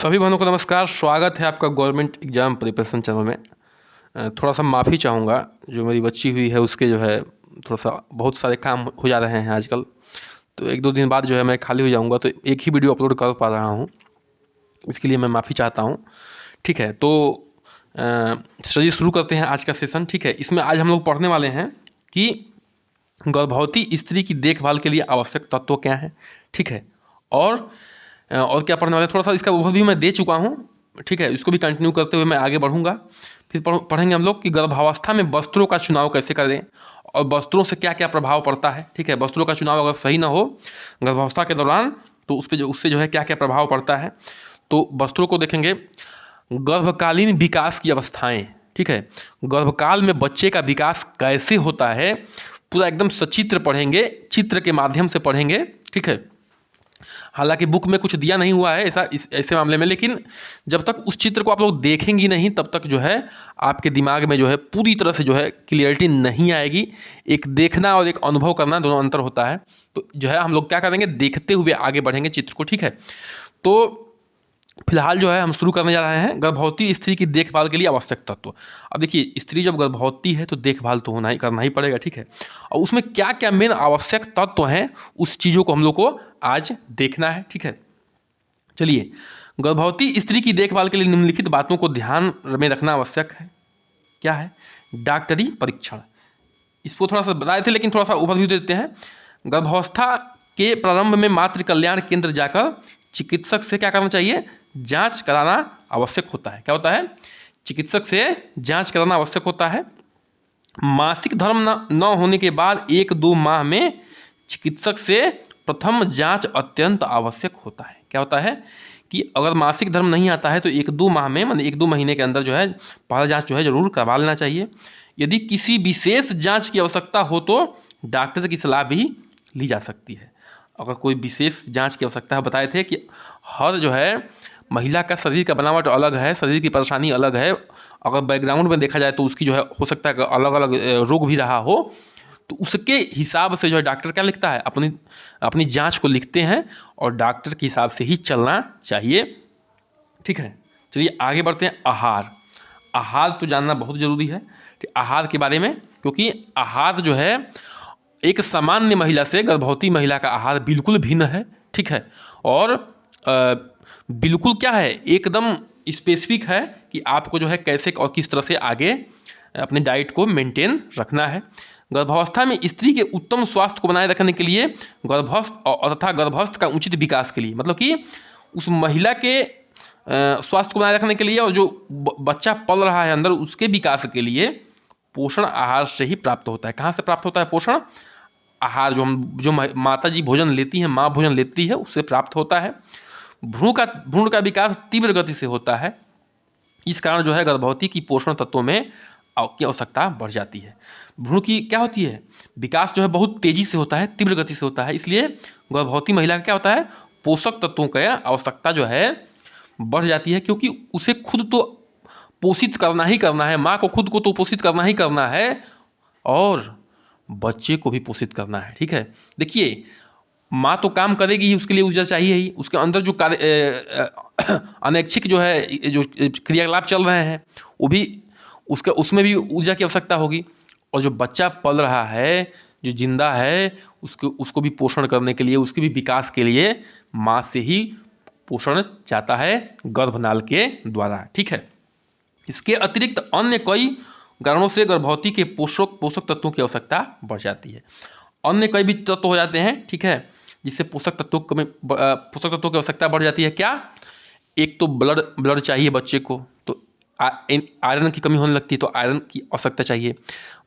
सभी बहनों को नमस्कार। स्वागत है आपका गवर्नमेंट एग्ज़ाम प्रिपरेशन चैनल में। थोड़ा सा माफ़ी चाहूँगा, जो मेरी बच्ची हुई है उसके जो है थोड़ा सा बहुत सारे काम हो जा रहे हैं आजकल, तो एक दो दिन बाद जो है मैं खाली हो जाऊँगा, तो एक ही वीडियो अपलोड कर पा रहा हूँ, इसके लिए मैं माफ़ी चाहता हूँ। ठीक है, तो चलिए शुरू करते हैं आज का सेशन। ठीक है, इसमें आज हम लोग पढ़ने वाले हैं कि गर्भवती स्त्री की देखभाल के लिए आवश्यक तत्व क्या हैं। ठीक है, और क्या पढ़ने वाले हैं, थोड़ा सा इसका ओवरव्यू मैं दे चुका हूँ। ठीक है, इसको भी कंटिन्यू करते हुए मैं आगे बढ़ूंगा। फिर पढ़ेंगे हम लोग कि गर्भावस्था में वस्त्रों का चुनाव कैसे करें और वस्त्रों से क्या क्या प्रभाव पड़ता है। ठीक है, वस्त्रों का चुनाव अगर सही ना हो गर्भावस्था के दौरान तो उससे जो है क्या क्या प्रभाव पड़ता है, तो वस्त्रों को देखेंगे। गर्भकालीन विकास की अवस्थाएं, ठीक है, गर्भकाल में बच्चे का विकास कैसे होता है, पूरा एकदम सचित्र पढ़ेंगे, चित्र के माध्यम से पढ़ेंगे। ठीक है, हालांकि बुक में कुछ दिया नहीं हुआ है ऐसे मामले में, लेकिन जब तक उस चित्र को आप लोग देखेंगी नहीं तब तक जो है आपके दिमाग में जो है पूरी तरह से जो है क्लियरिटी नहीं आएगी। एक देखना और एक अनुभव करना दोनों अंतर होता है। तो जो है हम लोग क्या करेंगे, देखते हुए आगे बढ़ेंगे चित्र को। ठीक है, तो फिलहाल जो है हम शुरू करने जा रहे हैं गर्भवती स्त्री की देखभाल के लिए आवश्यक तत्व। अब देखिए, स्त्री जब गर्भवती है तो देखभाल तो करना ही पड़ेगा। ठीक है, और उसमें क्या क्या मेन आवश्यक तत्व हैं उस चीज़ों को हम लोग को आज देखना है। ठीक है, चलिए, गर्भवती स्त्री की देखभाल के लिए निम्नलिखित बातों को ध्यान में रखना आवश्यक है। क्या है? डॉक्टरी परीक्षण। इसको थोड़ा सा बताए थे, लेकिन थोड़ा सा ओवरव्यू देते हैं। गर्भावस्था के प्रारंभ में मातृ कल्याण केंद्र जाकर चिकित्सक से क्या करना चाहिए, जांच कराना आवश्यक होता है। क्या होता है? चिकित्सक से जांच कराना आवश्यक होता है। मासिक धर्म न होने के बाद 1-2 माह में चिकित्सक से प्रथम जांच अत्यंत आवश्यक होता है। क्या होता है कि अगर मासिक धर्म नहीं आता है तो 1-2 माह में, मतलब 1-2 महीने के अंदर जो है पहला जांच जो है जरूर करवा लेना चाहिए। यदि किसी विशेष जांच की आवश्यकता हो तो डॉक्टर की सलाह भी ली जा सकती है। अगर कोई विशेष जांच की आवश्यकता है, बताए थे कि हर जो है महिला का शरीर का बनावट अलग है, शरीर की परेशानी अलग है। अगर बैकग्राउंड में देखा जाए तो उसकी जो है हो सकता है अलग अलग रोग भी रहा हो, तो उसके हिसाब से जो है डॉक्टर क्या लिखता है, अपनी अपनी जांच को लिखते हैं और डॉक्टर के हिसाब से ही चलना चाहिए। ठीक है, चलिए आगे बढ़ते हैं। आहार तो जानना बहुत ज़रूरी है। आहार के बारे में, क्योंकि आहार जो है एक सामान्य महिला से गर्भवती महिला का आहार बिल्कुल भिन्न है। ठीक है, और बिल्कुल क्या है, एकदम स्पेसिफिक है कि आपको जो है कैसे और किस तरह से आगे अपने डाइट को मेंटेन रखना है। गर्भावस्था में स्त्री के उत्तम स्वास्थ्य को बनाए रखने के लिए गर्भस्थ तथा गर्भस्थ का उचित विकास के लिए, मतलब कि उस महिला के स्वास्थ्य को बनाए रखने के लिए और जो बच्चा पल रहा है अंदर उसके विकास के लिए पोषण आहार से ही प्राप्त होता है। कहाँ से प्राप्त होता है पोषण आहार? जो माता जी भोजन लेती हैं, माँ भोजन लेती है, उससे प्राप्त होता है। भ्रूण का विकास तीव्र गति से होता है। इस कारण जो है गर्भवती की पोषण तत्वों में की आवश्यकता बढ़ जाती है। भ्रूण की क्या होती है, विकास जो है बहुत तेजी से होता है, तीव्र गति से होता है, इसलिए गर्भवती महिला का क्या होता है, पोषक तत्वों की आवश्यकता जो है बढ़ जाती है, क्योंकि उसे खुद तो पोषित करना ही करना है, माँ को खुद को तो पोषित करना ही करना है और बच्चे को भी पोषित करना है। ठीक है, देखिए, माँ तो काम करेगी ही, उसके लिए ऊर्जा चाहिए ही, उसके अंदर जो अनैच्छिक जो है जो क्रियाकलाप चल रहे हैं वो भी उसमें भी ऊर्जा की आवश्यकता होगी। और जो बच्चा पल रहा है, जो जिंदा है, उसको भी पोषण करने के लिए, उसके भी विकास के लिए माँ से ही पोषण जाता है गर्भनाल के द्वारा। ठीक है, इसके अतिरिक्त अन्य कई कारणों से गर्भवती के पोषक तत्वों की आवश्यकता बढ़ जाती है। अन्य कई भी तत्व हो जाते हैं, ठीक है, जिससे पोषक तत्वों की आवश्यकता बढ़ जाती है। क्या? एक तो ब्लड चाहिए बच्चे को, तो आयरन की कमी होने लगती है, तो आयरन की आवश्यकता चाहिए।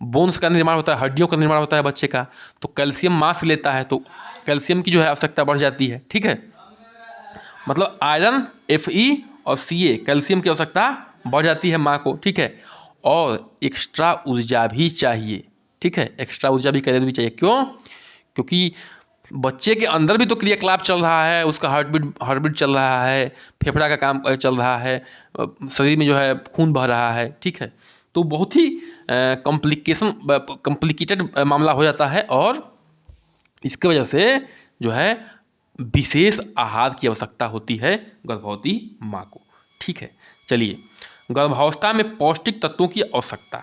बोन्स का निर्माण होता है, हड्डियों का निर्माण होता है बच्चे का, तो कैल्शियम माँ से लेता है, तो कैल्शियम की जो है आवश्यकता बढ़ जाती है। ठीक है, मतलब आयरन, Fe और Ca, कैल्शियम की आवश्यकता बढ़ जाती है माँ को। ठीक है, और एक्स्ट्रा ऊर्जा भी चाहिए। ठीक है, एक्स्ट्रा ऊर्जा भी कैलोरी भी चाहिए। क्यों? क्योंकि बच्चे के अंदर भी तो क्रियाकलाप चल रहा है, उसका हार्टबीट चल रहा है, फेफड़ा का काम चल रहा है, शरीर में जो है खून बह रहा है। ठीक है, तो बहुत ही कॉम्प्लिकेटेड मामला हो जाता है, और इसके वजह से जो है विशेष आहार की आवश्यकता होती है गर्भवती माँ को। ठीक है, चलिए गर्भावस्था में पौष्टिक तत्वों की आवश्यकता,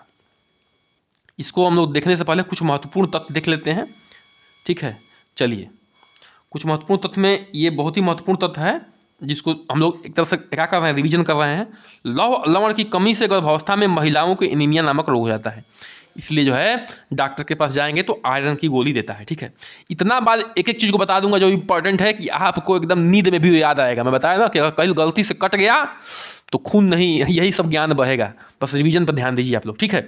इसको हम लोग देखने से पहले कुछ महत्वपूर्ण तत्व देख लेते हैं। ठीक है, चलिए कुछ महत्वपूर्ण तत्व में ये बहुत ही महत्वपूर्ण तत्व है जिसको हम लोग एक तरह से क्या कर रहे हैं, रिवीजन कर रहे हैं। लौह लवण की कमी से गर्भावस्था में महिलाओं को एनीमिया नामक रोग हो जाता है, इसलिए जो है डॉक्टर के पास जाएंगे तो आयरन की गोली देता है। ठीक है, इतना बात एक एक चीज़ को बता दूंगा जो इंपॉर्टेंट है कि आपको एकदम नींद में भी याद आएगा। मैं बताया ना कि अगर कहीं गलती से कट गया तो खून नहीं, यही सब ज्ञान बहेगा, बस रिवीजन पर ध्यान दीजिए आप लोग। ठीक है,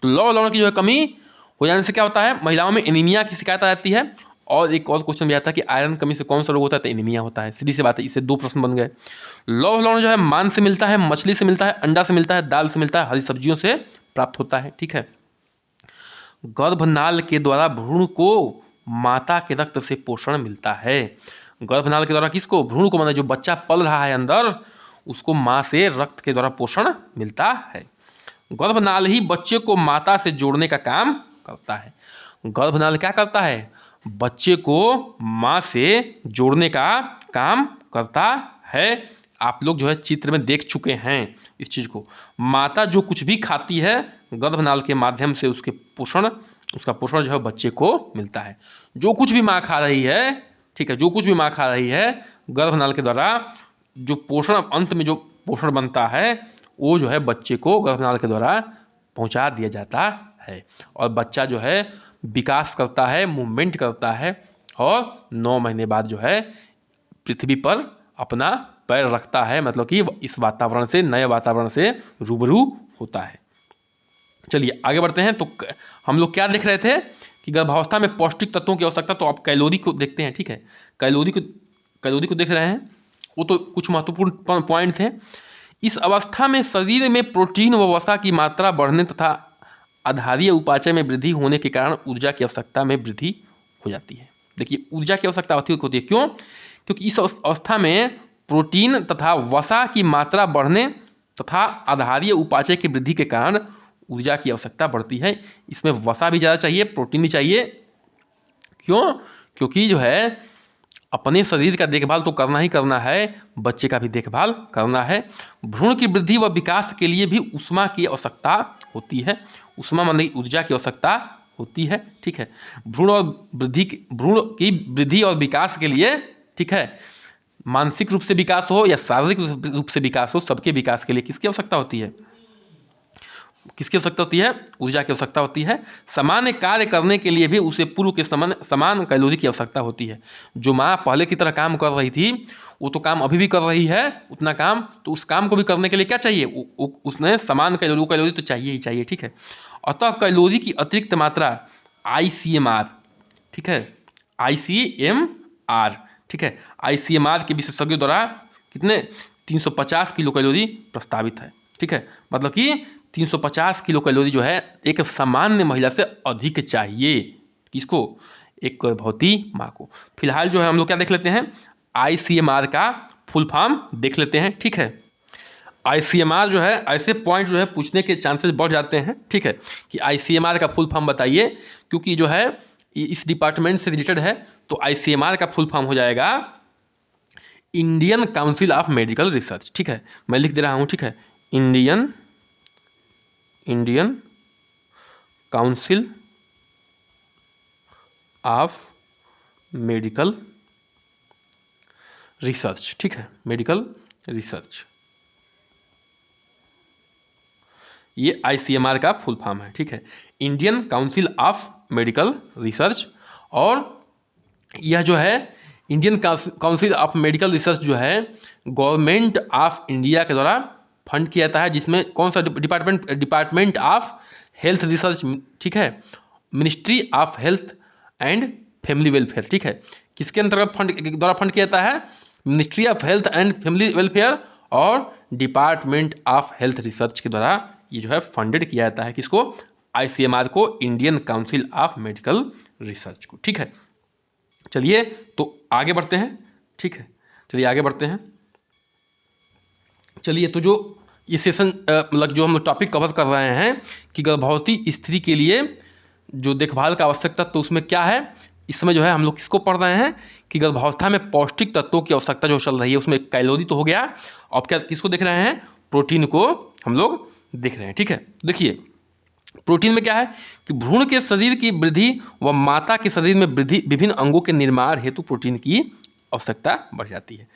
तो लौह लवण की जो है कमी हो जाने से क्या होता है, महिलाओं में एनीमिया की शिकायत आ जाती है। और एक और क्वेश्चन भी आता है कि आयरन कमी से कौन सा रोग होता है, तो एनीमिया होता है। सीधी सी बात है, इससे 2 प्रश्न बन गए। लौह लवण जो है मांस से मिलता है, मछली से मिलता है, अंडा से मिलता है, दाल से मिलता है, हरी सब्जियों से प्राप्त होता है। ठीक है, गर्भनाल के द्वारा भ्रूण को माता के रक्त से पोषण मिलता है। गर्भनाल के द्वारा किसको, भ्रूण को, माना जो बच्चा पल रहा है अंदर, उसको माँ से रक्त के द्वारा पोषण मिलता है। गर्भनाल ही बच्चे को माता से जोड़ने का काम करता है। गर्भनाल क्या करता है, बच्चे को माँ से जोड़ने का काम करता है। आप लोग जो है चित्र में देख चुके हैं इस चीज़ को। माता जो कुछ भी खाती है गर्भनाल के माध्यम से उसका पोषण जो है बच्चे को मिलता है। जो कुछ भी माँ खा रही है, ठीक है, जो कुछ भी माँ खा रही है गर्भनाल के द्वारा जो पोषण, अंत में जो पोषण बनता है वो जो है बच्चे को गर्भनाल के द्वारा पहुंचा दिया जाता है। और बच्चा जो है विकास करता है, मूवमेंट करता है, और 9 महीने बाद जो है पृथ्वी पर अपना पैर रखता है, मतलब कि इस वातावरण से, नए वातावरण से रूबरू होता है। चलिए आगे बढ़ते हैं। तो हम लोग क्या देख रहे थे कि गर्भावस्था में पौष्टिक तत्वों की आवश्यकता, तो आप कैलोरी को देखते हैं। ठीक है, कैलोरी को देख रहे हैं, वो तो कुछ महत्वपूर्ण पॉइंट थे। इस अवस्था में शरीर में प्रोटीन व वसा की मात्रा बढ़ने तथा आधारीय उपाचय में वृद्धि होने के कारण ऊर्जा की आवश्यकता में वृद्धि हो जाती है। देखिए ऊर्जा की आवश्यकता होती है, क्यों? क्योंकि इस अवस्था में प्रोटीन तथा वसा की मात्रा बढ़ने तथा आधारीय उपाचय की वृद्धि के कारण ऊर्जा की आवश्यकता बढ़ती है। इसमें वसा भी ज़्यादा चाहिए, प्रोटीन भी चाहिए। क्यों? क्योंकि जो है अपने शरीर का देखभाल तो करना ही करना है, बच्चे का भी देखभाल करना है। भ्रूण की वृद्धि व विकास के लिए भी ऊष्मा की आवश्यकता होती है। ऊष्मा माने ऊर्जा की आवश्यकता होती है। ठीक है, भ्रूण की वृद्धि और विकास के लिए, ठीक है, मानसिक रूप से विकास हो या शारीरिक रूप से विकास हो, सबके विकास के लिए किसकी आवश्यकता होती है? किसकी आवश्यकता होती है? ऊर्जा की आवश्यकता होती है। सामान्य कार्य करने के लिए भी उसे पूर्व के समान कैलोरी की आवश्यकता होती है। जो माँ पहले की तरह काम कर रही थी वो तो काम अभी भी कर रही है उतना काम, तो उस काम को भी करने के लिए क्या चाहिए, उसने समान कैलोरी तो चाहिए ही चाहिए। ठीक है, अतः कैलोरी की अतिरिक्त मात्रा ICMR, ठीक है, ICMR, ठीक है, ICMR के विशेषज्ञों द्वारा कितने 350 किलो कैलोरी प्रस्तावित है। ठीक है, मतलब कि 350 किलो कैलोरी जो है एक सामान्य महिला से अधिक चाहिए। किसको? एक गर्भवती माँ को। फिलहाल जो है हम लोग क्या देख लेते हैं, ICMR का फुल फॉर्म देख लेते हैं। ठीक है, ICMR जो है, ऐसे पॉइंट जो है पूछने के चांसेस बढ़ जाते हैं। ठीक है, कि ICMR का फुल फॉर्म बताइए, क्योंकि जो है इस डिपार्टमेंट से रिलेटेड है। तो ICMR का फुल फॉर्म हो जाएगा Indian council of medical research. ठीक है, मैं लिख दे रहा हूँ। ठीक है, Indian council of medical research. ठीक है, मेडिकल रिसर्च, ये ICMR का फुल फॉर्म है। ठीक है, Indian council of medical research. और यह जो है Indian council of medical research जो है गवर्नमेंट ऑफ इंडिया के द्वारा फंड किया जाता है, जिसमें कौन सा डिपार्टमेंट ऑफ हेल्थ रिसर्च, ठीक है, ministry of health and family welfare. ठीक है, किसके अंतर्गत फंड द्वारा फंड किया जाता है? Ministry of health and family welfare और डिपार्टमेंट ऑफ हेल्थ रिसर्च के द्वारा ये जो है फंडेड किया जाता है। किसको? ICMR को, Indian council of medical research को। ठीक है, चलिए तो आगे बढ़ते हैं। ठीक है, चलिए आगे बढ़ते हैं। चलिए तो जो ये सेशन मतलब जो हम टॉपिक कवर कर रहे हैं कि गर्भवती स्त्री के लिए जो देखभाल का आवश्यकता, तो उसमें क्या है, इस समय जो है हम लोग किसको पढ़ रहे हैं कि गर्भावस्था में पौष्टिक तत्वों की आवश्यकता जो चल रही है, उसमें कैलोरी तो हो गया, अब क्या किसको देख रहे हैं, प्रोटीन को हम लोग देख रहे हैं। ठीक है, देखिए प्रोटीन में क्या है कि भ्रूण के शरीर की वृद्धि व माता के शरीर में वृद्धि विभिन्न अंगों के निर्माण हेतु प्रोटीन की आवश्यकता बढ़ जाती है।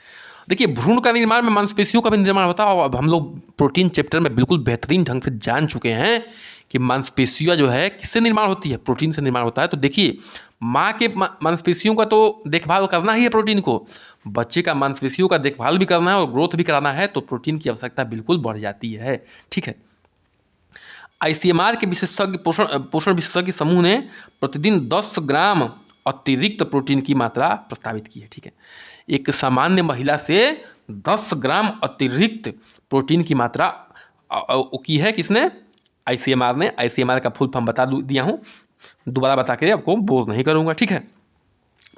देखिए भ्रूण का निर्माण में मांसपेशियों का भी निर्माण होता है, और अब हम लोग प्रोटीन चैप्टर में बिल्कुल बेहतरीन ढंग से जान चुके हैं कि मांसपेशियाँ जो है किससे निर्माण होती है, प्रोटीन से निर्माण होता है। तो देखिए माँ के मांसपेशियों का तो देखभाल करना ही है प्रोटीन को, बच्चे का मांसपेशियों का देखभाल भी करना है और ग्रोथ भी कराना है, तो प्रोटीन की आवश्यकता बिल्कुल बढ़ जाती है। ठीक है, आईसीएमआर के विशेषज्ञ पोषण विशेषज्ञ समूह ने प्रतिदिन 10 ग्राम अतिरिक्त प्रोटीन की मात्रा प्रस्तावित की है। ठीक है, एक सामान्य महिला से 10 ग्राम अतिरिक्त प्रोटीन की मात्रा की है किसने, आईसीएमआर ने। आईसीएमआर का फुल फॉर्म बता दिया हूँ, दोबारा बता के आपको बोर नहीं करूँगा। ठीक है,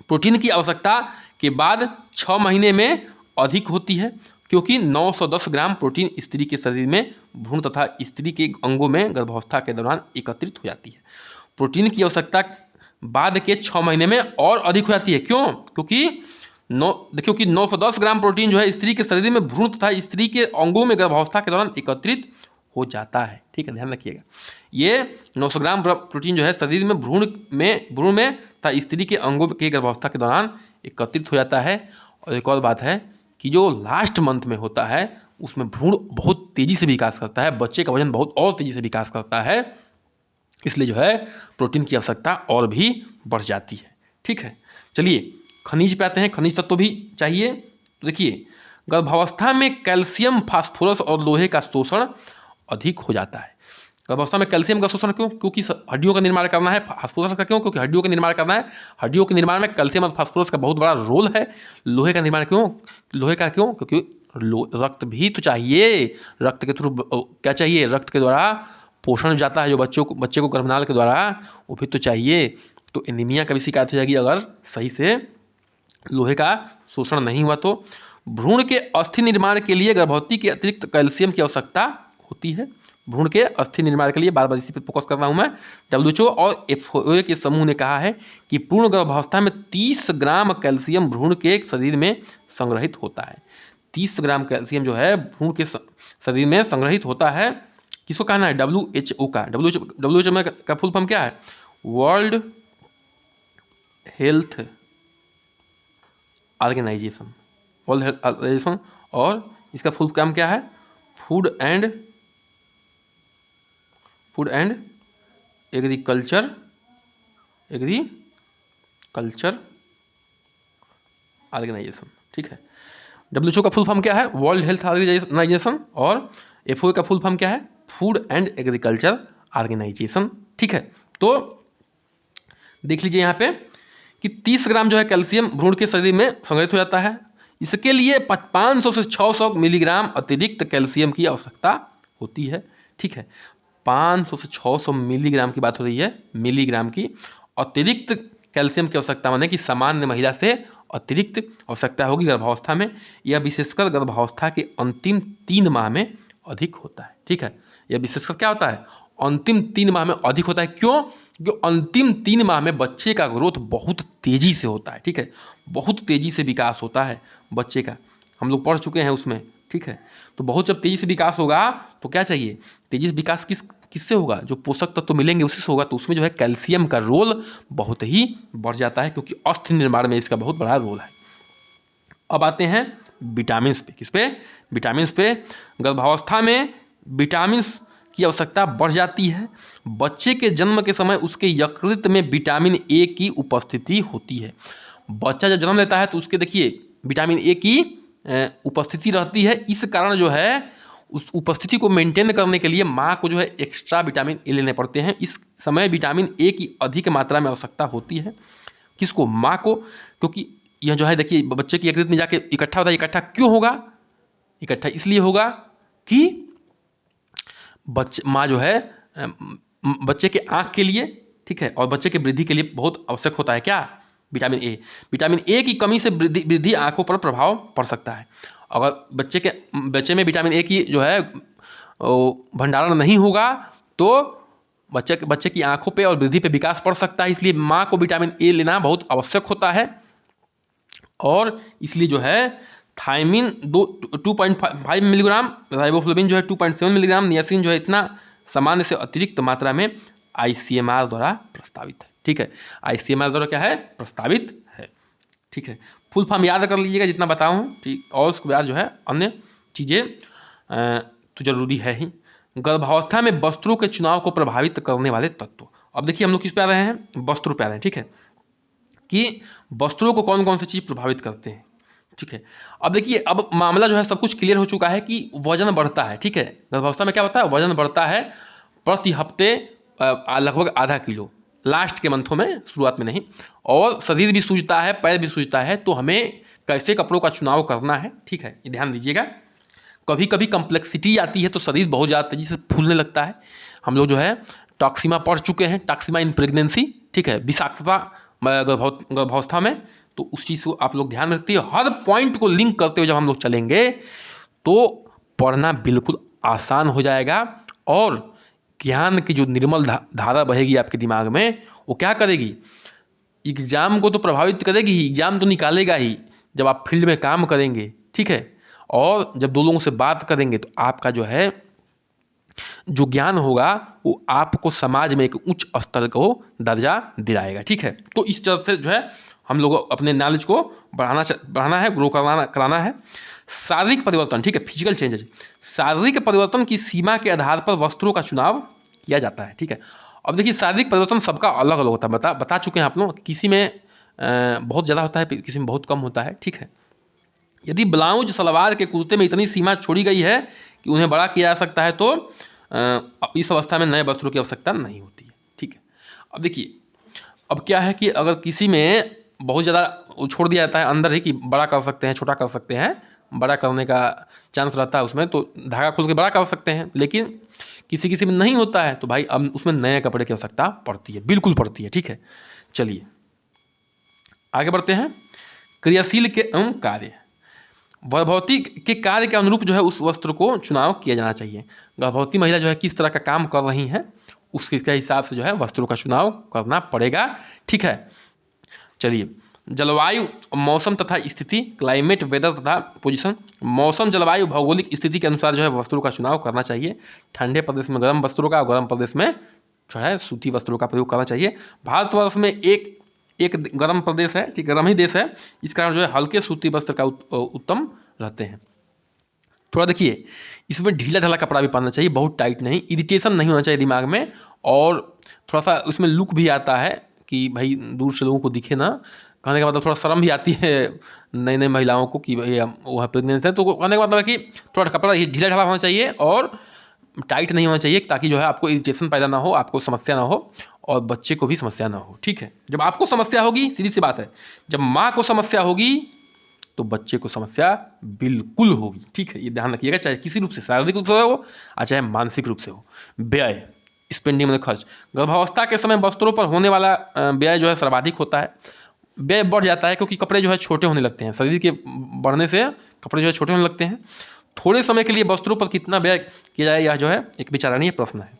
प्रोटीन की आवश्यकता के बाद 6 महीने में अधिक होती है, क्योंकि 910 ग्राम प्रोटीन स्त्री के शरीर में भ्रूण तथा स्त्री के अंगों में गर्भावस्था के दौरान एकत्रित हो जाती है। प्रोटीन की आवश्यकता बाद के 6 महीने में और अधिक हो जाती है। क्यों? क्योंकि 910 ग्राम प्रोटीन जो है स्त्री के शरीर में भ्रूण तथा स्त्री के अंगों में गर्भावस्था के दौरान एकत्रित हो जाता है। ठीक है, ध्यान रखिएगा, ये 900 ग्राम प्रोटीन जो है शरीर में भ्रूण में तथा स्त्री के अंगों के गर्भावस्था के दौरान एकत्रित हो जाता है। और एक और बात है कि जो लास्ट मंथ में होता है उसमें भ्रूण बहुत तेज़ी से विकास करता है, बच्चे का वजन बहुत और तेज़ी से विकास करता है, इसलिए जो है प्रोटीन की आवश्यकता और भी बढ़ जाती है। ठीक है, चलिए खनिज पे आते हैं, खनिज तत्व भी चाहिए। तो देखिए गर्भावस्था में कैल्शियम, फास्फोरस और लोहे का शोषण अधिक हो जाता है। गर्भावस्था में कैल्शियम का शोषण क्यों? क्योंकि हड्डियों का निर्माण करना है। फास्फोरस का क्यों? क्योंकि हड्डियों का निर्माण करना है। हड्डियों के निर्माण में कैल्शियम और फास्फोरस का बहुत बड़ा रोल है। लोहे का निर्माण क्यों? लोहे का क्यों? क्योंकि रक्त भी तो चाहिए, रक्त के थ्रू क्या चाहिए, रक्त के द्वारा पोषण जाता है जो बच्चे को गर्भनाल के द्वारा, वो भी तो चाहिए। तो एनीमिया का भी शिकायत हो जाएगी अगर सही से लोहे का शोषण नहीं हुआ तो। भ्रूण के अस्थि निर्माण के लिए गर्भवती के अतिरिक्त कैल्शियम की आवश्यकता होती है। भ्रूण के अस्थि निर्माण के लिए, बार बार इसी पर फोकस कर रहा हूँ मैं, WHO और FAO के समूह ने कहा है कि पूर्ण गर्भावस्था में 30 ग्राम कैल्शियम भ्रूण के शरीर में संग्रहित होता है। 30 ग्राम कैल्शियम जो है भ्रूण के शरीर में संग्रहित होता है। किसको कहना है? WHO का। WHO में का फुल फॉर्म क्या है? World health organization. World health organization, और इसका फुल फॉर्म क्या है? Food and agriculture organization. ठीक है, WHO का फुल फॉर्म क्या है? वर्ल्ड हेल्थ ऑर्गेनाइजेशन, और FAO का फुल फॉर्म क्या है? Food and agriculture organization. ठीक है, तो देख लीजिए यहाँ पे कि 30 ग्राम जो है कैल्शियम भ्रूण के शरीर में संग्रहित हो जाता है। इसके लिए 500 से 600 मिलीग्राम अतिरिक्त कैल्शियम की आवश्यकता होती है। ठीक है, 500 से 600 मिलीग्राम की बात हो रही है, मिलीग्राम की अतिरिक्त कैल्शियम की आवश्यकता, माने कि सामान्य महिला से अतिरिक्त आवश्यकता होगी गर्भावस्था में। यह विशेषकर गर्भावस्था के अंतिम 3 माह में अधिक होता है। ठीक है, यह विशेषकर क्या होता है? अंतिम 3 माह में अधिक होता है। क्यों? क्योंकि अंतिम 3 माह में बच्चे का ग्रोथ बहुत तेज़ी से होता है। ठीक है, बहुत तेज़ी से विकास होता है बच्चे का, हम लोग पढ़ चुके हैं उसमें। ठीक है, तो बहुत जब तेज़ी से विकास होगा तो क्या चाहिए? तेज़ी से विकास किससे होगा? जो पोषक तत्व मिलेंगे उसी से होगा। तो उसमें जो है कैल्शियम का रोल बहुत ही बढ़ जाता है, क्योंकि अस्थि निर्माण में इसका बहुत बड़ा रोल है। अब आते हैं विटामिन पे। किस पे? विटामिन पे। गर्भावस्था में विटामिन की आवश्यकता बढ़ जाती है। बच्चे के जन्म के समय उसके यकृत में विटामिन ए की उपस्थिति होती है। बच्चा जब जन्म लेता है तो उसके देखिए विटामिन ए की उपस्थिति रहती है। इस कारण जो है उस उपस्थिति को मेंटेन करने के लिए माँ को जो है एक्स्ट्रा विटामिन ए लेने पड़ते हैं। इस समय विटामिन ए की अधिक मात्रा में आवश्यकता होती है। किसको? माँ को, क्योंकि यह जो है देखिए बच्चे की यकृत में जाके इकट्ठा होता है। इकट्ठा क्यों होगा? इकट्ठा इसलिए होगा कि माँ जो है बच्चे के आँख के लिए, ठीक है, और बच्चे के वृद्धि के लिए बहुत आवश्यक होता है क्या? Vitamin A. विटामिन ए की कमी से वृद्धि आँखों पर प्रभाव पड़ सकता है। अगर बच्चे में विटामिन ए की जो है भंडारण नहीं होगा तो बच्चे की आंखों पे और वृद्धि पे विकास पड़ सकता है, इसलिए माँ को विटामिन ए लेना बहुत आवश्यक होता है। और इसलिए जो है थायमिन 2.5 मिलीग्राम, राइबोफ्लेविन जो है 2.7 मिलीग्राम, नियासिन जो है इतना सामान्य से अतिरिक्त मात्रा में आईसीएमआर द्वारा प्रस्तावित है। ठीक है, आईसीएमआर द्वारा क्या है, प्रस्तावित है। ठीक है, फुल फॉर्म याद कर लीजिएगा जितना बताऊँ। ठीक, और उसके बाद जो है अन्य चीज़ें तो जरूरी है ही। गर्भावस्था में वस्त्रों के चुनाव को प्रभावित करने वाले तत्व। अब देखिए हम लोग किस पे आ रहे हैं, वस्त्रों पे आ रहे हैं। ठीक है, कि वस्त्रों को कौन कौन सी चीज़ प्रभावित करते हैं। ठीक है, अब देखिए अब मामला जो है सब कुछ क्लियर हो चुका है कि वजन बढ़ता है। ठीक है, गर्भावस्था में क्या होता है, वजन बढ़ता है प्रति हफ्ते लगभग आधा किलो, लास्ट के मंथों में, शुरुआत में नहीं। और शरीर भी सूजता है, पैर भी सूजता है, तो हमें कैसे कपड़ों का चुनाव करना है। ठीक है, ये ध्यान दीजिएगा। कभी कभी कम्प्लेक्सिटी आती है तो शरीर बहुत ज़्यादा तेजी से फूलने लगता है। हम लोग जो है टॉक्सिमा पढ़ चुके हैं, टॉक्सिमा इन प्रेगनेंसी। ठीक है, विषाक्तता गर्भावस्था में, तो उस चीज़ को आप लोग ध्यान रखते हो। हर पॉइंट को लिंक करते हुए जब हम लोग चलेंगे तो पढ़ना बिल्कुल आसान हो जाएगा। और ज्ञान की जो निर्मल धारा बहेगी आपके दिमाग में, वो क्या करेगी, एग्जाम को तो प्रभावित करेगी ही, एग्जाम तो निकालेगा ही जब आप फील्ड में काम करेंगे। ठीक है, और जब दो लोगों से बात करेंगे तो आपका जो है जो ज्ञान होगा वो आपको समाज में एक उच्च स्तर को दर्जा दिलाएगा। ठीक है, तो इस तरह से जो है हम लोग अपने नॉलेज को बढ़ाना है, ग्रो कराना है। शारीरिक परिवर्तन, ठीक है, फिजिकल चेंजेज, शारीरिक परिवर्तन की सीमा के आधार पर वस्त्रों का चुनाव किया जाता है। ठीक है, अब देखिए शारीरिक परिवर्तन सबका अलग अलग होता है, बता चुके हैं आप लोग। किसी में बहुत ज़्यादा होता है, किसी में बहुत कम होता है। ठीक है, यदि ब्लाउज सलवार के कुर्ते में इतनी सीमा छोड़ी गई है कि उन्हें बड़ा किया जा सकता है, तो इस अवस्था में नए वस्त्रों की आवश्यकता नहीं होती है। ठीक है, अब देखिए अब क्या है कि अगर किसी में बहुत ज़्यादा छोड़ दिया जाता है अंदर ही कि बड़ा कर सकते हैं, छोटा कर सकते हैं, बड़ा करने का चांस रहता है उसमें, तो धागा खोल के बड़ा कर सकते हैं। लेकिन किसी किसी में नहीं होता है, तो भाई अब उसमें नए कपड़े की आवश्यकता पड़ती है, बिल्कुल पड़ती है। ठीक है, चलिए आगे बढ़ते हैं। क्रियाशील के कार्य, गर्भवती के कार्य के अनुरूप जो है उस वस्त्र को चुनाव किया जाना चाहिए। गर्भवती महिला जो है किस तरह का काम कर रही हैं उसके हिसाब से जो है वस्त्रों का चुनाव करना पड़ेगा। ठीक है, चलिए जलवायु, मौसम तथा स्थिति, क्लाइमेट, वेदर तथा पोजीशन, मौसम, जलवायु, भौगोलिक स्थिति के अनुसार जो है वस्त्रों का चुनाव करना चाहिए। ठंडे प्रदेश में गर्म वस्त्रों का, गर्म प्रदेश में जो है सूती वस्त्रों का प्रयोग करना चाहिए। भारतवर्ष में एक गर्म प्रदेश है, ठीक, गर्म ही देश है, इस कारण जो है हल्के सूती वस्त्र का उत्तम रहते हैं। थोड़ा देखिए इसमें ढीला ढाला कपड़ा भी पहनना चाहिए, बहुत टाइट नहीं, इरिटेशन नहीं होना चाहिए दिमाग में। और थोड़ा सा उसमें लुक भी आता है कि भाई दूर से लोगों को दिखे ना, कहने का मतलब थोड़ा शर्म भी आती है नई नई महिलाओं को कि भाई वह प्रेगनेंट है, तो कहने का मतलब है कि थोड़ा कपड़ा ढीला ढाला होना चाहिए और टाइट नहीं होना चाहिए, ताकि जो है आपको इरिटेशन पैदा ना हो, आपको समस्या ना हो और बच्चे को भी समस्या ना हो। ठीक है, जब आपको समस्या होगी, सीधी सी बात है, जब माँ को समस्या होगी तो बच्चे को समस्या बिल्कुल होगी। ठीक है, ये ध्यान रखिएगा, चाहे किसी रूप से, शारीरिक रूप से हो और चाहे मानसिक रूप से हो। व्यय, स्पेंडिंग मतलब खर्च, गर्भावस्था के समय वस्त्रों पर होने वाला व्यय जो है सर्वाधिक होता है। व्यय बढ़ जाता है क्योंकि कपड़े जो है छोटे होने लगते हैं, शरीर के बढ़ने से कपड़े जो है छोटे होने लगते हैं। थोड़े समय के लिए वस्त्रों पर कितना व्यय किया जाए, यह जो है एक विचारणीय प्रश्न है।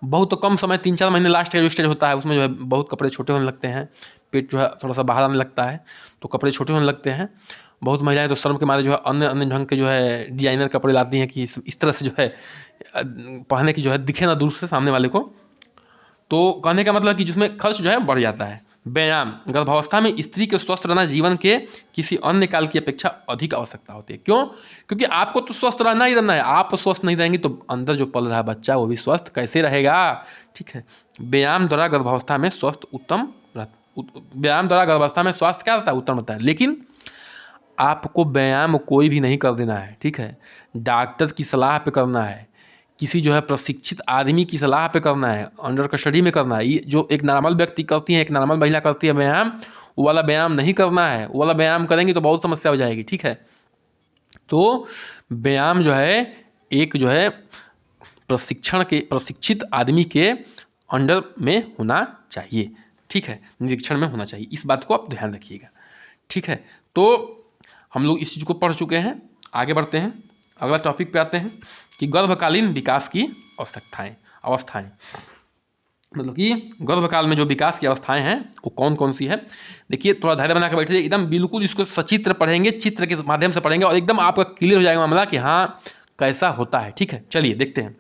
बहुत कम समय, 3-4 महीने लास्ट का जो स्टेज होता है उसमें जो है बहुत कपड़े छोटे होने लगते हैं, पेट जो है थोड़ा सा बाहर आने लगता है, तो कपड़े छोटे होने लगते हैं। बहुत महिलाएं तो शर्म के मारे जो है अन्य अन्य ढंग के जो है डिजाइनर कपड़े लाती हैं कि इस तरह से जो है पहने की जो है दिखे ना दूर से सामने वाले को। तो कहने का मतलब कि जिसमें खर्च जो है बढ़ जाता है। व्यायाम, गर्भावस्था में स्त्री के स्वस्थ रहना जीवन के किसी अन्य काल की अपेक्षा अधिक आवश्यकता होती है। क्यों? क्योंकि आपको तो स्वस्थ रहना ही रहना है, आप स्वस्थ नहीं रहेंगे तो अंदर जो पल रहा है बच्चा वो भी स्वस्थ कैसे रहेगा। ठीक है, व्यायाम द्वारा गर्भावस्था में व्यायाम द्वारा गर्भावस्था में स्वास्थ्य क्या रहता है, उत्तम रहता है। लेकिन आपको व्यायाम कोई भी नहीं कर देना है। ठीक है, डॉक्टर की सलाह पे करना है, किसी जो है प्रशिक्षित आदमी की सलाह पे करना है, अंडर कस्टडी में करना है। ये जो एक नॉर्मल व्यक्ति करती है, एक नॉर्मल महिला करती है व्यायाम, वो वाला व्यायाम नहीं करना है। वो वाला व्यायाम करेंगे तो बहुत समस्या हो जाएगी। ठीक है, तो व्यायाम जो है एक जो है प्रशिक्षित आदमी के अंडर में होना चाहिए। ठीक है, निरीक्षण में होना चाहिए, इस बात को आप ध्यान रखिएगा। ठीक है, तो हम लोग इस चीज़ को पढ़ चुके हैं, आगे बढ़ते हैं, अगला टॉपिक पे आते हैं कि गर्भकालीन विकास की आवश्यकताएं। अवस्थाएं, मतलब कि गर्भकाल में जो विकास की अवस्थाएं हैं वो कौन कौन सी है। देखिए थोड़ा धैर्य बना के बैठिए, एकदम बिल्कुल इसको सचित्र पढ़ेंगे, चित्र के माध्यम से पढ़ेंगे और एकदम आपका क्लियर हो जाएगा मामला कि हाँ कैसा होता है। ठीक है, चलिए देखते हैं।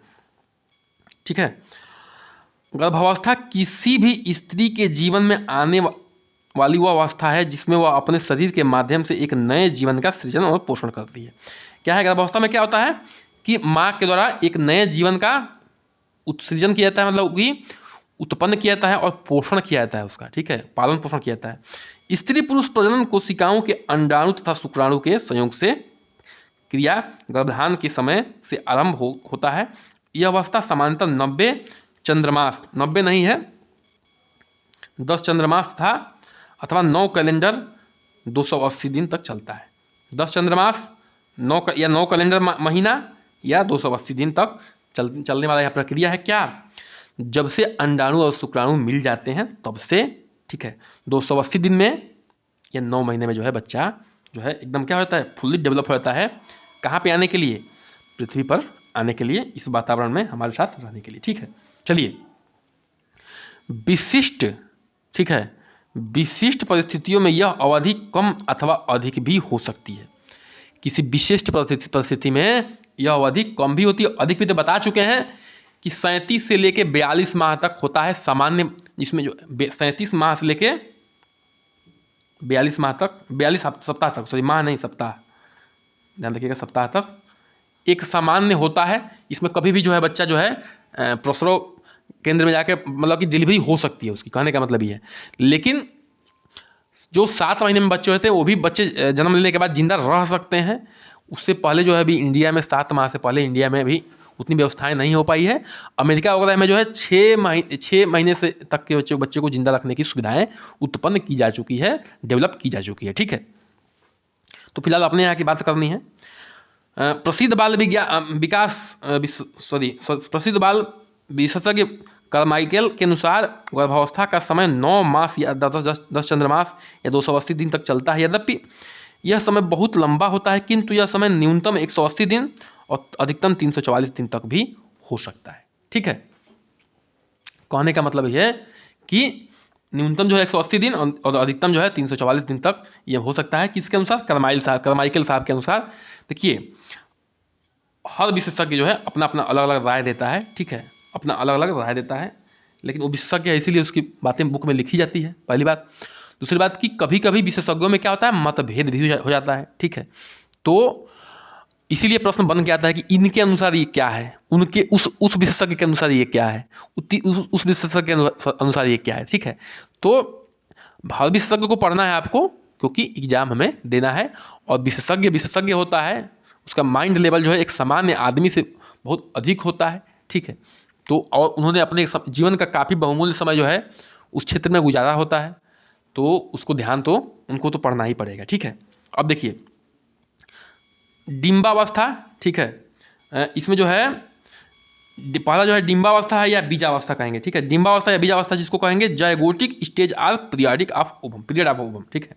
ठीक है, गर्भावस्था किसी भी स्त्री के जीवन में आने वाली वो अवस्था है जिसमें वह अपने शरीर के माध्यम से एक नए जीवन का सृजन और पोषण करती है। क्या है गर्भावस्था में, क्या होता है कि माँ के द्वारा एक नए जीवन का उत्सृजन किया जाता है, मतलब कि उत्पन्न किया जाता है और पोषण किया जाता है उसका। ठीक है, पालन पोषण किया जाता है। स्त्री पुरुष प्रजनन कोशिकाओं के अंडाणु तथा शुक्राणु के संयोग से क्रिया गर्भधान के समय से आरंभ होता है। यह अवस्था सामान्यतः 90 चंद्रमास, 90 नहीं है 10 चंद्रमास था अथवा 9 कैलेंडर 280 दिन तक चलता है। 10 चंद्रमास 9 कैलेंडर महीना या 280 दिन तक चलने वाला यह प्रक्रिया है। क्या, जब से अंडाणु और शुक्राणु मिल जाते हैं तब से। ठीक है, 280 दिन में या 9 महीने में जो है बच्चा जो है एकदम क्या होता है, फुल्ली डेवलप हो जाता है। कहाँ पे आने के लिए, पृथ्वी पर आने के लिए, इस वातावरण में हमारे साथ रहने के लिए। ठीक है, चलिए विशिष्ट, ठीक है, विशिष्ट परिस्थितियों में यह अवधि कम अथवा अधिक भी हो सकती है। किसी विशिष्ट परिस्थिति में यह अवधि कम भी होती है, अधिक भी। तो बता चुके हैं कि 37 से लेके 42 माह तक होता है सामान्य, जिसमें जो 37 माह से लेके 42 माह तक, 42 सप्ताह तक, सॉरी माह नहीं सप्ताह, ध्यान रखिएगा, सप्ताह तक एक सामान्य होता है। इसमें कभी भी जो है बच्चा जो है प्रसव केंद्र में जाके मतलब कि डिलीवरी हो सकती है उसकी, कहने का मतलब ये है। लेकिन जो 7 महीने में बच्चे होते हैं वो भी बच्चे जन्म लेने के बाद जिंदा रह सकते हैं। उससे पहले जो है अभी इंडिया में 7 माह से पहले इंडिया में भी उतनी व्यवस्थाएं नहीं हो पाई है। अमेरिका वगैरह में जो है 6 महीने से तक के बच्चे को जिंदा रखने की सुविधाएं उत्पन्न की जा चुकी है, डेवलप की जा चुकी है। ठीक है, तो फिलहाल अपने यहाँ की बात करनी है। प्रसिद्ध बाल विशेषज्ञ कार्माइकेल के अनुसार गर्भावस्था का समय 9 मास या 10 चंद्रमास या 280 दिन तक चलता है। यद्यपि यह समय बहुत लंबा होता है, किंतु यह समय न्यूनतम 180 दिन और अधिकतम 344 दिन तक भी हो सकता है। ठीक है, कहने का मतलब यह है कि न्यूनतम जो है 180 दिन और अधिकतम जो है 344 दिन तक ये हो सकता है। किसके अनुसार, कार्माइकेल साहब के अनुसार। देखिए हर विशेषज्ञ जो है अपना अपना अलग अलग राय देता है। ठीक है, अपना अलग अलग राय देता है, लेकिन वो विशेषज्ञ है इसीलिए उसकी बातें बुक में लिखी जाती है, पहली बात। दूसरी बात कि कभी कभी विशेषज्ञों में क्या होता है, मतभेद भी हो जाता है। ठीक है, तो इसीलिए प्रश्न बन के आता है कि इनके अनुसार ये क्या है, उनके उस विशेषज्ञ के अनुसार ये क्या है, उस विशेषज्ञ के अनुसार ये क्या है। ठीक है, तो हर विशेषज्ञ को पढ़ना है आपको, क्योंकि एग्जाम हमें देना है। और विशेषज्ञ होता है, उसका माइंड लेवल जो है एक सामान्य आदमी से बहुत अधिक होता है। ठीक है, तो और उन्होंने अपने जीवन का काफ़ी बहुमूल्य समय जो है उस क्षेत्र में गुजारा होता है, तो उसको ध्यान तो उनको तो पढ़ना ही पड़ेगा। ठीक है, अब देखिए डिम्बावस्था। ठीक है, इसमें जो है पहला जो है डिम्बावस्था है या बीजावस्था कहेंगे। ठीक है, डिम्बावस्था या बीजावस्था जिसको कहेंगे zygotic stage or period of ovum. ठीक है,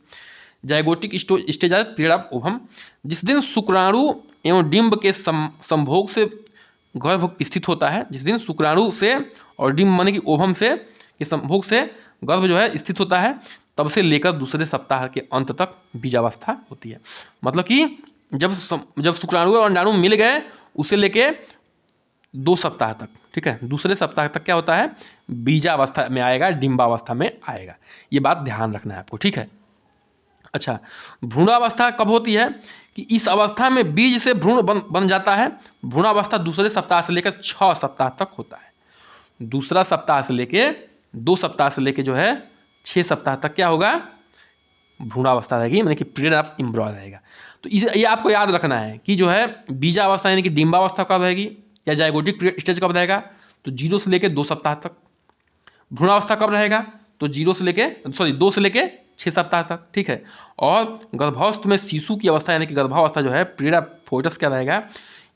zygotic stage or period of ovum, जिस दिन शुक्राणु एवं डिम्ब के संभोग से गर्भ स्थित होता है। जिस दिन शुक्राणु से और डिम्ब माने कि ओवम से के संभोग से गर्भ जो है स्थित होता है, तब से लेकर दूसरे सप्ताह के अंत तक बीजावस्था होती है। मतलब कि जब शुक्राणु और अंडाणु मिल गए उसे लेके 2 सप्ताह तक। ठीक है, दूसरे सप्ताह तक क्या होता है, बीजावस्था में आएगा, डिम्बावस्था में आएगा। ये बात ध्यान रखना है आपको। ठीक है, अच्छा भ्रूणावस्था कब होती है कि इस अवस्था में बीज से भ्रूण बन जाता है। भ्रूणावस्था दूसरे सप्ताह से लेकर 6 सप्ताह तक होता है। दूसरा सप्ताह से लेके 2 सप्ताह से लेके जो है 6 सप्ताह तक क्या होगा, भ्रूणावस्था रहेगी, यानी कि पीरियड ऑफ एम्ब्रियो रहेगा। तो ये आपको याद रखना है कि जो है बीजावस्था यानी कि डिम्बावस्था कब रहेगी या जायगोटिक स्टेज कब रहेगा, तो 0 से लेके 2 सप्ताह तक। भ्रूणावस्था कब रहेगा, तो 2 से लेके 6 सप्ताह तक। ठीक है, और गर्भावस्था में शिशु की अवस्था यानी कि गर्भावस्था जो है पीरियड ऑफ फोइटस क्या रहेगा,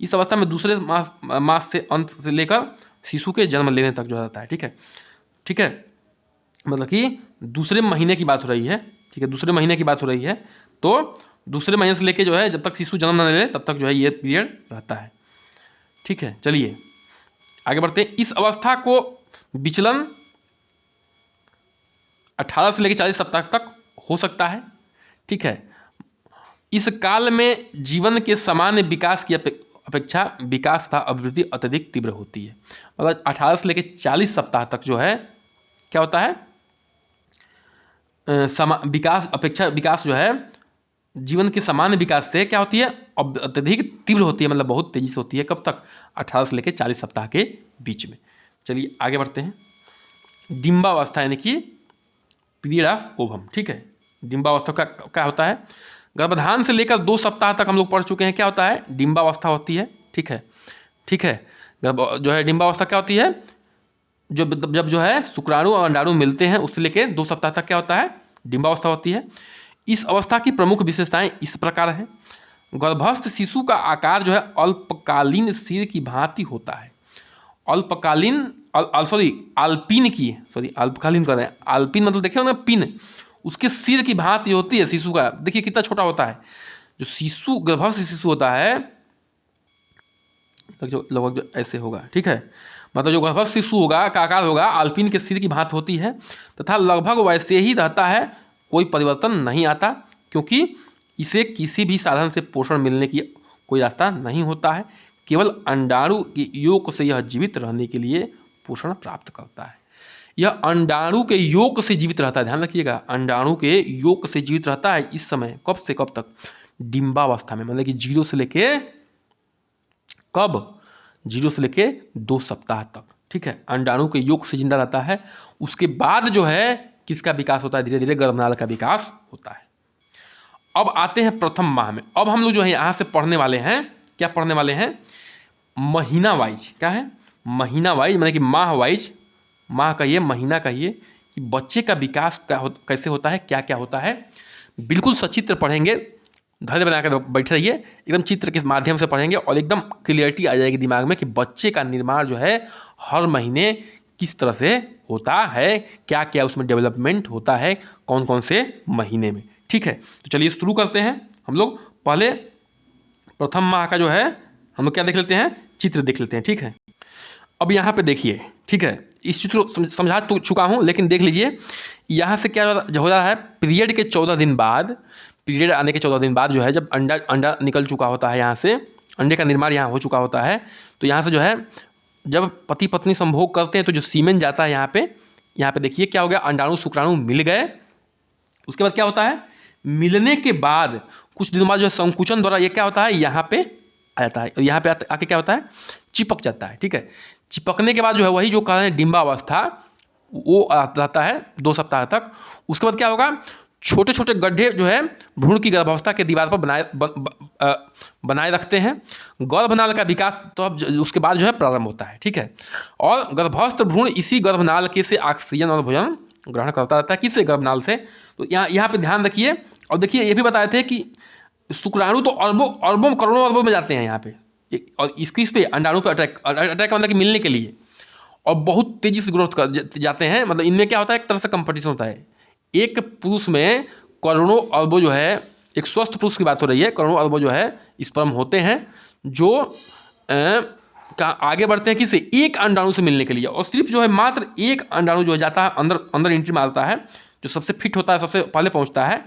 इस अवस्था में दूसरे मास से अंत से लेकर शिशु के जन्म लेने तक जो रहता है। ठीक है, ठीक है, मतलब कि दूसरे महीने की बात हो रही है। ठीक है, दूसरे महीने की बात हो रही है, तो दूसरे महीने से लेके जो है जब तक शिशु जन्म न ले तब तक जो है ये पीरियड रहता है। ठीक है, चलिए आगे बढ़ते हैं। इस अवस्था को विचलन 18 से लेकर 40 सप्ताह तक हो सकता है, ठीक है। इस काल में जीवन के सामान्य विकास की अपेक्षा विकास तथा अभिवृद्धि अत्यधिक तीव्र होती है। मतलब 18 से लेकर 40 सप्ताह तक जो है क्या होता है, विकास जो है जीवन के सामान्य विकास से क्या होती है, अत्यधिक तीव्र होती है, मतलब बहुत तेजी से होती है। कब तक? 18 से लेकर 40 सप्ताह के बीच में। चलिए आगे बढ़ते हैं। डिंबावस्था यानी कि पीरियड ऑफ ओवम, ठीक है। डिंबावस्था का क्या होता है? गर्भधान से लेकर 2 सप्ताह तक हम लोग पढ़ चुके हैं। क्या होता है? डिंबावस्था होती है, ठीक है, ठीक है। जो है डिंबावस्था क्या होती है? जब जो है शुक्राणु और अंडाणु मिलते हैं उससे लेकर 2 सप्ताह तक क्या होता है? डिंबावस्था होती है। इस अवस्था की प्रमुख विशेषताएं इस प्रकार हैं। गर्भस्थ शिशु का आकार जो है अल्पकालीन सिर की भांति होता है। अल्पकालीन अल्पकालीन कर रहे हैं। अल्पिन मतलब देखिए ना, पिन, उसके सिर की भांति होती है शिशु का। देखिए कितना छोटा होता है जो शिशु, गर्भस्थ शिशु होता है, जो लगभग ऐसे होगा, ठीक है। मतलब जो गर्भस्थ शिशु होगा का आकार होगा अल्पिन के सिर की भांति होती है तथा लगभग वैसे ही रहता है, कोई परिवर्तन नहीं आता, क्योंकि इसे किसी भी साधन से पोषण मिलने की कोई रास्ता नहीं होता है। केवल अंडाणु के योग से यह जीवित रहने के लिए पोषण प्राप्त करता है। यह अंडाणु के योग से जीवित रहता है, ध्यान रखिएगा, अंडाणु के योग से जीवित रहता है। इस समय कब से कब तक? डिंबावस्था में, मतलब कि 0 से लेके कब? 0 से लेके 2 सप्ताह तक, ठीक है। अंडाणु के योग से जिंदा रहता है। उसके बाद जो है किसका विकास होता है? धीरे धीरे गर्भनाल का विकास होता है। अब आते हैं प्रथम माह में। अब हम लोग जो है यहाँ से पढ़ने वाले हैं, क्या पढ़ने वाले हैं? महीना वाइज। क्या है? महीना वाइज, मतलब कि माह वाइज, माह कहिए, महीना कहिए, कि बच्चे का विकास कैसे होता है, क्या क्या होता है। बिल्कुल सचित्र पढ़ेंगे, धैर्य बना कर बैठे रहिए, एकदम चित्र के माध्यम से पढ़ेंगे और एकदम क्लियरिटी आ जाएगी दिमाग में कि बच्चे का निर्माण जो है हर महीने किस तरह से होता है, क्या क्या उसमें डेवलपमेंट होता है, कौन कौन से महीने में, ठीक है। तो चलिए शुरू करते हैं। हम लोग पहले प्रथम माह का जो है हम लोग क्या देख लेते हैं, चित्र देख लेते हैं, ठीक है। अब यहाँ पे देखिए, ठीक है, इस चित्र को समझा तो चुका हूँ, लेकिन देख लीजिए यहाँ से क्या हो रहा है। पीरियड के 14 दिन बाद, पीरियड आने के 14 दिन बाद जो है, जब अंडा निकल चुका होता है, यहाँ से अंडे का निर्माण यहाँ हो चुका होता है, तो यहाँ से जो है जब पति पत्नी संभोग करते हैं तो जो सीमेन जाता है यहाँ पे देखिए क्या हो गया, अंडाणु शुक्राणु मिल गए। उसके बाद क्या होता है, मिलने के बाद कुछ दिनों बाद जो है संकुचन द्वारा ये क्या होता है, यहाँ पे आ जाता है, और यहाँ पे आके क्या होता है, चिपक जाता है, ठीक है। चिपकने के बाद जो है वही जो कह रहे हैं डिंबावस्था, वो रहता है 2 सप्ताह तक। उसके बाद क्या होगा, छोटे छोटे गड्ढे जो है भ्रूण की गर्भावस्था के दीवार पर बनाए रखते हैं। गर्भनाल का विकास तो अब उसके बाद जो है प्रारंभ होता है, ठीक है। और गर्भस्थ भ्रूण इसी गर्भनाल के से ऑक्सीजन और भोजन ग्रहण करता रहता है। किससे? गर्भनाल से। तो यहाँ पे ध्यान रखिए। और देखिए ये भी बताए थे कि शुक्राणु तो अरबों करोड़ों अरबों में जाते हैं यहाँ पे, और इस पे अंडाणु पे अटैक का मतलब कि मिलने के लिए, और बहुत तेजी से ग्रोथ कर जाते हैं। मतलब इनमें क्या होता है, एक तरह से कंपटीशन होता है। एक पुरुष में करोड़ों अरबों जो है, एक स्वस्थ पुरुष की बात हो रही है, करोड़ों अरबों जो है स्पर्म होते हैं जो आगे बढ़ते हैं किससे? एक अंडाणु से मिलने के लिए। और सिर्फ जो है मात्र एक अंडाणु जो है जाता है अंदर एंट्री मारता है, जो सबसे फिट होता है, सबसे पहले पहुंचता है,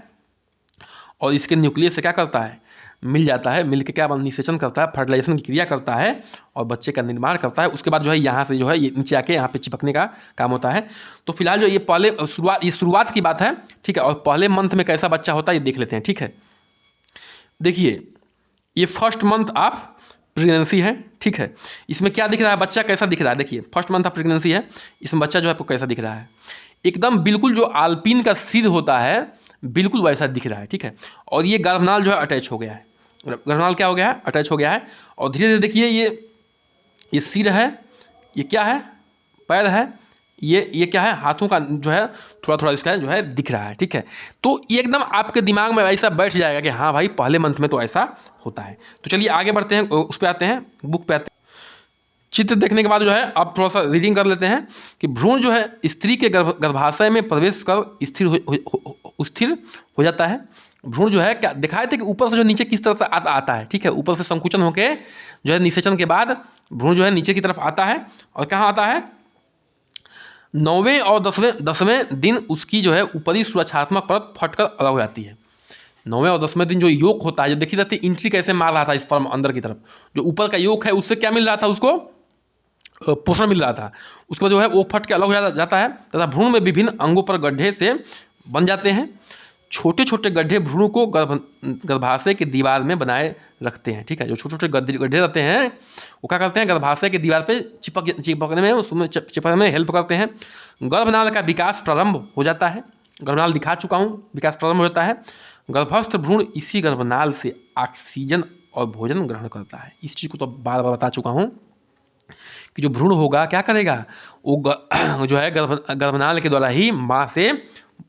और इसके न्यूक्लियस से क्या करता है, मिल जाता है। मिल के क्या निषेचन करता है, फर्टिलाइजेशन की क्रिया करता है और बच्चे का निर्माण करता है। उसके बाद जो है यहाँ से जो है ये नीचे आके यहाँ पे चिपकने का काम होता है। तो फिलहाल जो ये पहले शुरुआत की बात है, ठीक है। और पहले मंथ में कैसा बच्चा होता है ये देख लेते हैं, ठीक है। देखिए ये फर्स्ट मंथ ऑफ प्रेगनेंसी है, ठीक है। इसमें क्या दिख रहा है, बच्चा कैसा दिख रहा है? देखिए फर्स्ट मंथ ऑफ प्रेगनेंसी है, इसमें बच्चा जो है आपको कैसा दिख रहा है, एकदम बिल्कुल जो आल्पिन का सिर होता है बिल्कुल वैसा दिख रहा है, ठीक है। और ये गर्भनाल जो है अटैच हो गया है, गर्भनाल क्या हो गया है, अटैच हो गया है। और धीरे धीरे देखिए ये सिर है, ये क्या है, पैर है, ये क्या है, हाथों का जो है थोड़ा थोड़ा इसका जो है दिख रहा है, ठीक है। तो ये एकदम आपके दिमाग में ऐसा बैठ जाएगा कि हाँ भाई पहले मंथ में तो ऐसा होता है। तो चलिए आगे बढ़ते हैं, उस पर आते हैं, बुक पे आते हैं। चित्र देखने के बाद जो है अब थोड़ा सा रीडिंग कर लेते हैं कि भ्रूण जो है स्त्री के गर्भाशय में प्रवेश कर स्थिर हो जाता है। भ्रूण जो है क्या दिखाए थे कि ऊपर से जो नीचे किस तरह से आता है, ठीक है, ऊपर से संकुचन होके जो है निषेचन के बाद भ्रूण जो है नीचे की तरफ आता है और कहाँ आता है, 9वें और 10वें दिन उसकी जो है ऊपरी सुरक्षात्मक परत फटकर अलग हो जाती है। 9वें और 10वें दिन जो योक होता है, जो देखी जाती है एंट्री कैसे मार रहा था स्पर्म अंदर की तरफ, जो ऊपर का योक है उससे क्या मिल रहा था, उसको पोषण मिल रहा था, उसके बाद जो है वो फट के अलग हो जाता है तथा भ्रूण में विभिन्न अंगों पर गड्ढे से बन जाते हैं। छोटे छोटे गड्ढे भ्रूण को गर्भाशय की दीवार में बनाए रखते हैं, ठीक है। जो छोटे छोटे गड्ढे रहते हैं वो क्या करते हैं, गर्भाशय की दीवार पे चिपकने में, उसमें चिपकने में हेल्प करते हैं। गर्भनाल का विकास प्रारंभ हो जाता है, गर्भनाल दिखा चुका हूँ, विकास प्रारंभ हो जाता है। गर्भस्थ भ्रूण इसी गर्भनाल से ऑक्सीजन और भोजन ग्रहण करता है। इस चीज़ को तो बार बार बता चुका हूँ कि जो भ्रूण होगा क्या करेगा, वो जो है गर्भनाल के द्वारा ही माँ से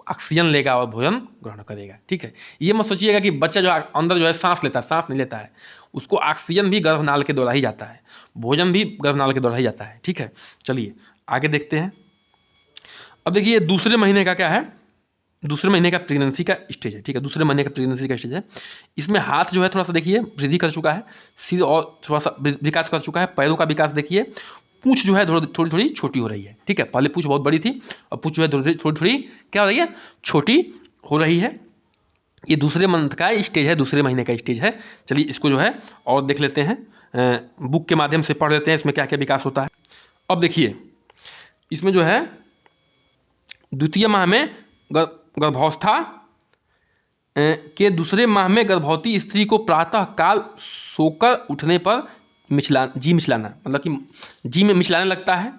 ऑक्सीजन लेगा और भोजन ग्रहण करेगा, ठीक है। ये मत सोचिएगा कि बच्चा जो अंदर जो है सांस लेता है, सांस नहीं लेता है, उसको ऑक्सीजन भी गर्भनाल के द्वारा ही जाता है, भोजन भी गर्भनाल के द्वारा ही जाता है, ठीक है। चलिए आगे देखते हैं। अब देखिए दूसरे महीने का क्या है, दूसरे महीने का प्रेगनेंसी का स्टेज है, ठीक है। दूसरे महीने का प्रेगनेंसी का स्टेज है। इसमें हाथ जो है थोड़ा सा देखिए वृद्धि कर चुका है, सिर और थोड़ा सा विकास कर चुका है, पैरों का विकास देखिए, पूंछ जो है थोड़ी थोड़ी छोटी हो रही है, ठीक है। पहले पूंछ बहुत बड़ी थी और पूंछ जो है थोड़ी थोड़ी क्या हो रही है, छोटी हो रही है। ये दूसरे मंथ का स्टेज है, दूसरे महीने का स्टेज है। चलिए इसको जो है और देख लेते हैं, बुक के माध्यम से पढ़ लेते हैं इसमें क्या क्या विकास होता है। अब देखिए इसमें जो है द्वितीय माह में गर्भावस्था के दूसरे माह में गर्भवती स्त्री को प्रातः काल सोकर उठने पर जी मिचलाना, मतलब कि जी में मिचलाने लगता है,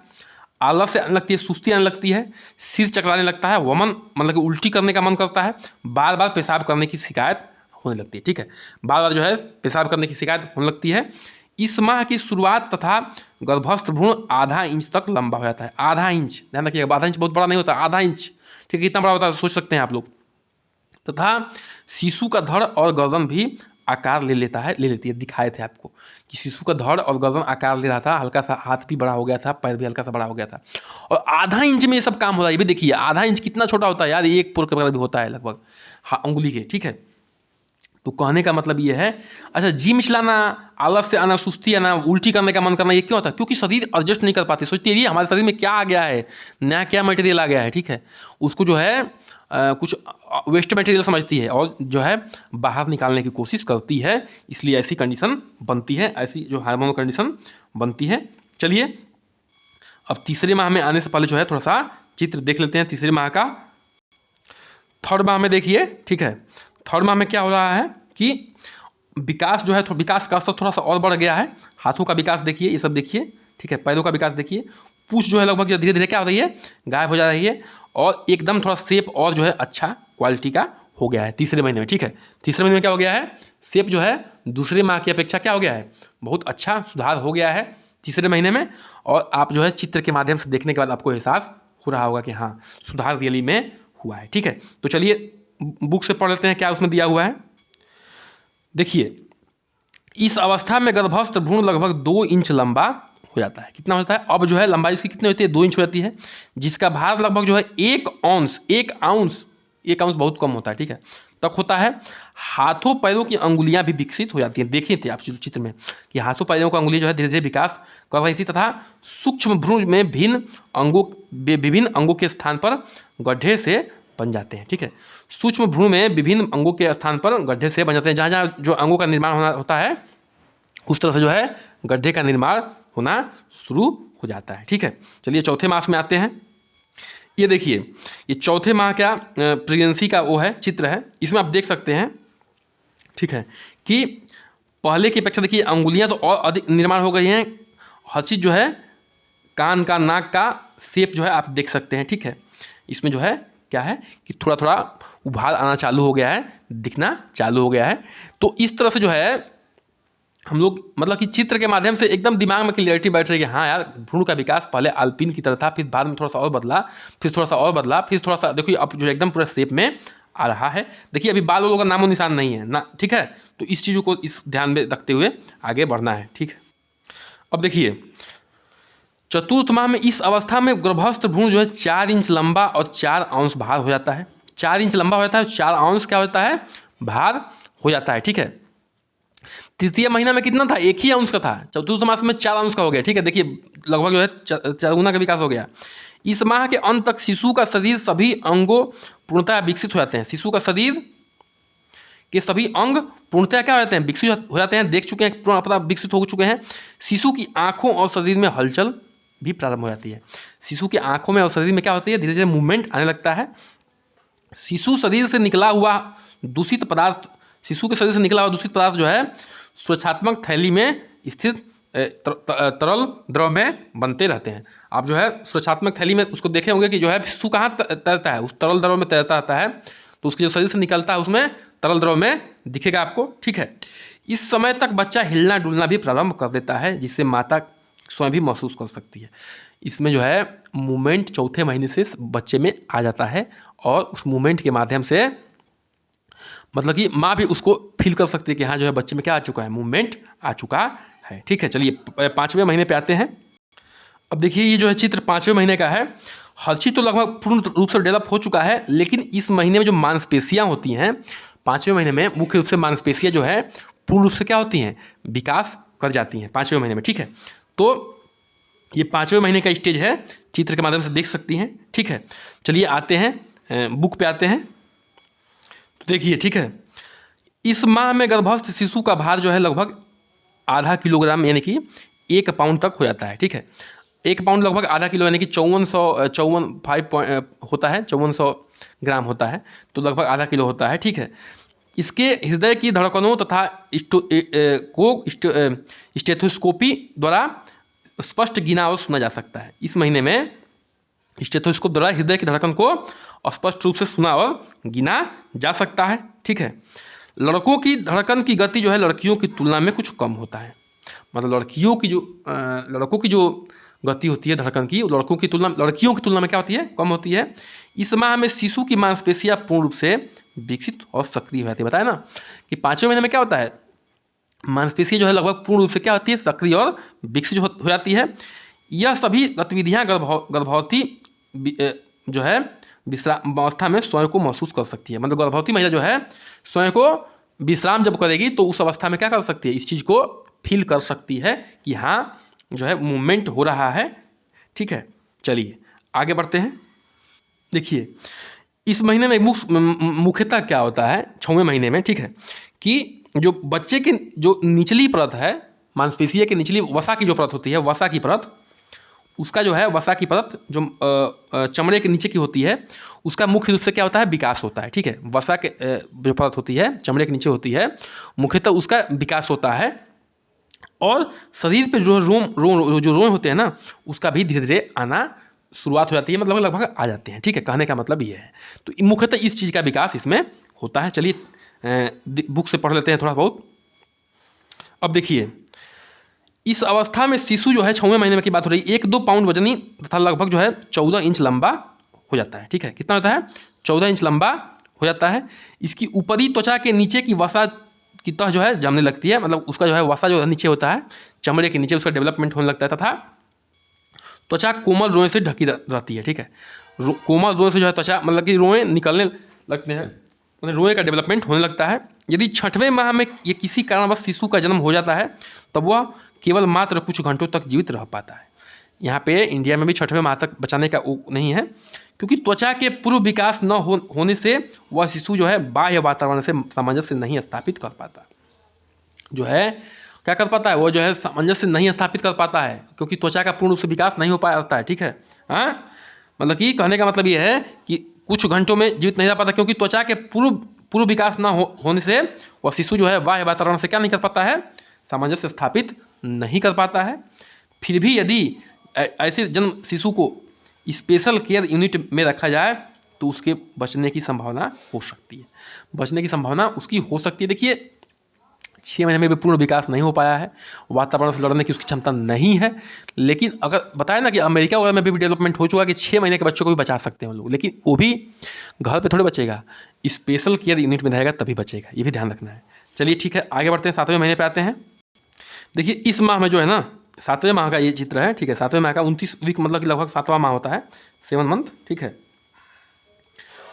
आलस से आने लगती है, सुस्ती आने लगती है, सिर चकराने लगता है, वमन मतलब कि उल्टी करने का मन करता है, बार बार पेशाब करने की शिकायत होने लगती है, ठीक है। बार बार जो है पेशाब करने की शिकायत होने लगती है। इस माह की शुरुआत तथा गर्भस्थ भ्रूण आधा इंच तक लंबा हो जाता है। आधा इंच, ध्यान रखिएगा, आधा इंच बहुत बड़ा नहीं होता, आधा इंच, ठीक है। कितना बड़ा होता है सोच सकते हैं आप लोग। तथा शिशु का धड़ और गर्दन भी आकार ले लेती है। दिखाए थे आपको कि शिशु का धड़ और गर्दन आकार ले रहा था, हल्का सा हाथ भी बड़ा हो गया था, पैर भी हल्का सा बड़ा हो गया था, और आधा इंच में ये सब काम हो रहा है। ये भी देखिए आधा इंच कितना छोटा होता है यार, एक पुर का भी होता है लगभग, हाँ, उंगली के, ठीक है। तो कहने का मतलब ये है, अच्छा जी मिचलाना, आलस से आना, सुस्ती आना, उल्टी करने का मन करना, ये क्यों होता है? क्योंकि शरीर एडजस्ट नहीं कर पाते। सोचते रहिए हमारे शरीर में क्या आ गया है, नया क्या मटेरियल आ गया है, ठीक है। उसको जो है कुछ वेस्ट मटेरियल समझती है और जो है बाहर निकालने की कोशिश करती है, इसलिए ऐसी कंडीशन बनती है, ऐसी जो हार्मोनल कंडीशन बनती है। चलिए अब तीसरे माह में आने से पहले जो है थोड़ा सा चित्र देख लेते हैं तीसरे माह का। थर्ड माह में देखिए, ठीक है, थर्ड माह में क्या हो रहा है कि विकास जो है, विकास का स्तर थोड़ा सा और बढ़ गया है। हाथों का विकास देखिए, ये सब देखिए, ठीक है, पैरों का विकास देखिए, पूंछ जो है लगभग धीरे धीरे क्या हो रही है, गायब हो जा रही है, और एकदम थोड़ा शेप और जो है अच्छा क्वालिटी का हो गया है तीसरे महीने में, ठीक है। तीसरे महीने में क्या हो गया है, शेप जो है दूसरे माह की अपेक्षा क्या हो गया है, बहुत अच्छा सुधार हो गया है तीसरे महीने में। और आप जो है चित्र के माध्यम से देखने के बाद आपको एहसास हो रहा होगा कि हाँ सुधार रियली में हुआ है, ठीक है। तो चलिए बुक से पढ़ लेते हैं क्या उसमें दिया हुआ है। देखिए इस अवस्था में गर्भस्थ भ्रूण लगभग 2 इंच लंबा हो जाता है। कितना होता है अब जो है लंबाई इसकी कितनी होती है, 2 इंच हो जाती है, जिसका भार लगभग जो है 1 आउंस बहुत कम होता है, ठीक है, तक होता है। हाथों पैरों की अंगुलियां भी विकसित हो जाती हैं। देखे थे आप चित्र में कि हाथों पैरों की अंगुली जो है धीरे धीरे विकास कर रही थी, तथा सूक्ष्म भ्रूण में विभिन्न अंगों के स्थान पर गड्ढे से बन जाते हैं, ठीक है। सूक्ष्म भ्रूण में विभिन्न अंगों के स्थान पर गड्ढे से बन जाते हैं। जहाँ जहाँ जो अंगों का निर्माण होता है उस तरह से जो है गड्ढे का निर्माण होना शुरू हो जाता है, ठीक है। चलिए चौथे मास में आते हैं। ये देखिए ये चौथे माह का प्रेगनेंसी का वो है चित्र है। इसमें आप देख सकते हैं, ठीक है, कि पहले की अपेक्षा देखिए अंगुलियां तो और अधिक निर्माण हो गई हैं। हर चीज़ जो है कान का, नाक का शेप जो है आप देख सकते हैं, ठीक है। इसमें जो है क्या है कि थोड़ा थोड़ा उभार आना चालू हो गया है, दिखना चालू हो गया है। तो इस तरह से जो है हम लोग मतलब कि चित्र के माध्यम से एकदम दिमाग में क्लियरिटी बैठ रही है कि हाँ यार भ्रूण का विकास पहले अल्पिन की तरह था, फिर बाद में थोड़ा सा और बदला, फिर थोड़ा सा और बदला, फिर थोड़ा सा देखिए अब जो एकदम पूरा शेप में आ रहा है। देखिए अभी बाल वालों का नामो निशान नहीं है ना, ठीक है। तो इस चीज़ों को इस ध्यान में रखते हुए आगे बढ़ना है, ठीक है। अब देखिए चतुर्थ माह में इस अवस्था में गर्भस्थ भ्रूण जो है 4 इंच लंबा और 4 आउंस भार हो जाता है। 4 इंच लंबा हो जाता है, 4 आउंस क्या होता है, भार हो जाता है। ठीक है, तृतीय महीना में कितना था, 1 ही अंश का था। चतुर्थ मास में 4 अंश का हो गया। ठीक है, देखिए लगभग जो है 4 गुना का विकास हो गया। इस माह के अंत तक शिशु का शरीर सभी अंगों पूर्णतः विकसित हो जाते हैं। शिशु का शरीर के सभी अंग पूर्णतः क्या हो जाते हैं, विकसित हो जाते हैं। देख चुके हैं, पूरा विकसित हो चुके हैं। शिशु की आंखों और शरीर में हलचल भी प्रारंभ हो जाती है। शिशु की आंखों में और शरीर में क्या होती है, धीरे धीरे मूवमेंट आने लगता है। शिशु शरीर से निकला हुआ दूषित पदार्थ, शिशु के शरीर से निकला हुआ दूषित पदार्थ जो है सुरक्षात्मक थैली में स्थित तरल द्रव में बनते रहते हैं। आप जो है सुरक्षात्मक थैली में उसको देखे होंगे कि जो है शिशु कहाँ तैरता है, उस तरल द्रव में तैरता रहता है। तो उसके जो शरीर से निकलता है उसमें तरल द्रव में दिखेगा आपको। ठीक है, इस समय तक बच्चा हिलना डुलना भी प्रारंभ कर देता है, जिससे माता स्वयं भी महसूस कर सकती है। इसमें जो है मूवमेंट चौथे महीने से बच्चे में आ जाता है और उस मूवमेंट के माध्यम से मतलब कि माँ भी उसको फील कर सकती है कि हाँ जो है बच्चे में क्या आ चुका है, मूवमेंट आ चुका है। ठीक है, चलिए 5वें महीने पे आते हैं। अब देखिए ये जो है चित्र 5वें महीने का है। हर चीज़ तो लगभग पूर्ण रूप से डेवलप हो चुका है, लेकिन इस महीने में जो मांसपेशियाँ होती हैं 5वें महीने में, मुख्य रूप से मांसपेशियाँ जो है पूर्ण रूप से क्या होती हैं, विकास कर जाती हैं 5वें महीने में। ठीक है, तो ये 5वें महीने का स्टेज है, चित्र के माध्यम से देख सकती हैं। ठीक है, चलिए आते हैं बुक पे आते हैं। तो देखिए ठीक है, इस माह में गर्भस्थ शिशु का भार जो है लगभग आधा किलोग्राम यानी कि 1 पाउंड तक हो जाता है। ठीक है, 1 पाउंड लगभग आधा किलो यानी कि 5400 होता है, 5400 ग्राम होता है, तो लगभग आधा किलो होता है। ठीक है, इसके हृदय की धड़कनों तथा स्टेथोस्कोपी द्वारा स्पष्ट गिना और सुना जा सकता है। इस महीने में स्टेथोस्कोप द्वारा हृदय की धड़कन को स्पष्ट रूप से सुना और गिना जा सकता है। ठीक है, लड़कों की धड़कन की गति जो है लड़कियों की तुलना में कुछ कम होता है। मतलब लड़कों की जो गति होती है धड़कन की, लड़कियों की तुलना में क्या होती है, कम होती है। इस माह में शिशु की मांसपेशियां पूर्ण रूप से विकसित और सक्रिय हो जाती है। बताया ना कि 5वें महीने में क्या होता है, मांसपेशियां जो है लगभग पूर्ण रूप से क्या होती है, सक्रिय और विकसित हो जाती है। यह सभी गतिविधियां गर्भवती जो है विश्राम अवस्था में स्वयं को महसूस कर सकती है। मतलब गर्भवती महिला जो है स्वयं को विश्राम जब करेगी तो उस अवस्था में क्या कर सकती है, इस चीज़ को फील कर सकती है कि हाँ जो है मूवमेंट हो रहा है। ठीक है, चलिए आगे बढ़ते हैं। देखिए इस महीने में मुख्यतः क्या होता है 6वें महीने में, ठीक है, कि जो बच्चे की जो निचली परत है, मांसपेशिया की निचली वसा की जो परत होती है, वसा की परत, उसका जो है वसा की परत जो चमड़े के नीचे की होती है, उसका मुख्य रूप से क्या होता है, विकास होता है। ठीक है, वसा के जो परत होती है चमड़े के नीचे होती है, मुख्यतः उसका विकास होता है। और शरीर पे जो रोम होते हैं ना, उसका भी धीरे धीरे आना शुरुआत हो जाती है, मतलब लगभग आ जाते हैं। ठीक है, कहने का मतलब ये है। तो मुख्यतः इस चीज़ का विकास इसमें होता है। चलिए बुक से पढ़ लेते हैं थोड़ा बहुत। अब देखिए इस अवस्था में शिशु जो है 6वें महीने में की बात हो रही है, 1-2 पाउंड वजनी तथा लगभग जो है 14 इंच लंबा हो जाता है। ठीक है, कितना होता है, 14 इंच लंबा हो जाता है। इसकी ऊपरी त्वचा के नीचे की वसा की तह जो है जमने लगती है, मतलब उसका जो है वसा जो नीचे होता है चमड़े के नीचे, उसका डेवलपमेंट होने लगता है तथा त्वचा कोमल रोए से ढकी रहती है। ठीक है, कोमल रोए से जो है त्वचा मतलब कि रोए निकलने लगते हैं, मतलब रोए का डेवलपमेंट होने लगता है। यदि 6वें माह में ये किसी कारणवश शिशु का जन्म हो जाता है तब वह केवल मात्र कुछ घंटों तक जीवित रह पाता है। यहाँ पे इंडिया में भी 6वें माह तक बचाने का नहीं है, क्योंकि त्वचा के पूर्व विकास न होने से वह शिशु जो है बाह्य वातावरण से सामंजस्य नहीं स्थापित कर पाता। जो है क्या कर पाता है, वो जो है सामंजस्य नहीं स्थापित कर पाता है, क्योंकि त्वचा का पूर्ण रूप से विकास नहीं हो पाता है। ठीक है, हाँ, मतलब कि कहने का मतलब ये है कि कुछ घंटों में जीवित नहीं रह पाता, क्योंकि त्वचा के पूर्व विकास न होने से वह शिशु जो है बाह्य वातावरण से क्या नहीं कर पाता है, सामंजस्य स्थापित नहीं कर पाता है। फिर भी यदि ऐसे जन्म शिशु को स्पेशल केयर यूनिट में रखा जाए तो उसके बचने की संभावना हो सकती है, बचने की संभावना उसकी हो सकती है। देखिए 6 महीने में भी पूर्ण विकास नहीं हो पाया है, वातावरण से लड़ने की उसकी क्षमता नहीं है, लेकिन अगर बताया ना कि अमेरिका वगैरह में भी डेवलपमेंट हो चुका है कि 6 महीने के बच्चों को भी बचा सकते हैं वो लोग, लेकिन वो भी घर पे थोड़े बचेगा, स्पेशल केयर यूनिट में रहेगा तभी बचेगा, ये भी ध्यान रखना है। चलिए ठीक है, आगे बढ़ते हैं, 7वें महीने पे आते हैं। देखिए इस माह में जो है ना 7वें माह का ये चित्र है। ठीक है, 7वें माह का 29 वीक मतलब कि लगभग 7वां माह होता है, 7 मंथ। ठीक है,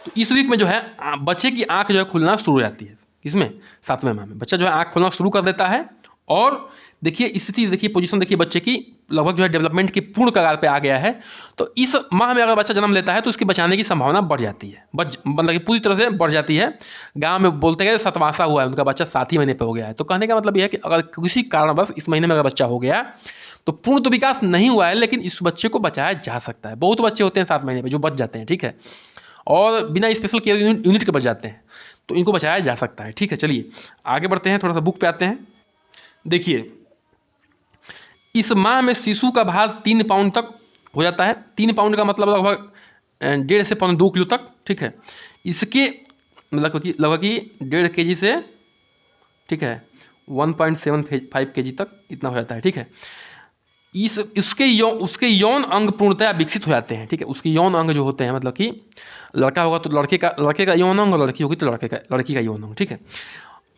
तो इस वीक में जो है बच्चे की आंख जो है खुलना शुरू हो जाती है। किसमें, 7वें माह में बच्चा जो है आँख खोलना शुरू कर देता है। और देखिए स्थिति, देखिए पोजीशन, देखिए बच्चे की लगभग जो है डेवलपमेंट की पूर्ण कगार पे आ गया है। तो इस माह में अगर बच्चा जन्म लेता है तो उसकी बचाने की संभावना बढ़ जाती है, मतलब कि पूरी तरह से बढ़ जाती है। गाँव में बोलते हैं सतवासा हुआ है, उनका बच्चा 7 ही महीने पे हो गया है। तो कहने का मतलब ये है कि अगर किसी कारणवश इस महीने में अगर बच्चा हो गया तो पूर्ण तो विकास नहीं हुआ है, लेकिन इस बच्चे को बचाया जा सकता है। बहुत बच्चे होते हैं 7 महीने में जो बच जाते हैं, ठीक है, और बिना स्पेशल केयर यूनिट के बच जाते हैं, तो इनको बचाया जा सकता है, ठीक है। चलिए आगे बढ़ते हैं, थोड़ा सा बुक पे आते हैं। देखिए इस माह में शिशु का भार 3 पाउंड तक हो जाता है। 3 पाउंड का मतलब लगभग 1.5 से 2 किलो तक, ठीक है। इसके लगभग कि 1.5 kg से, ठीक है, 1.75 kg तक इतना हो जाता है, ठीक है। उसके यौन अंग पूर्णतया विकसित हो जाते हैं, ठीक है। उसके यौन अंग जो होते हैं, मतलब कि लड़का होगा तो लड़के का यौन अंग, और लड़की होगी तो लड़की का यौन अंग, ठीक है।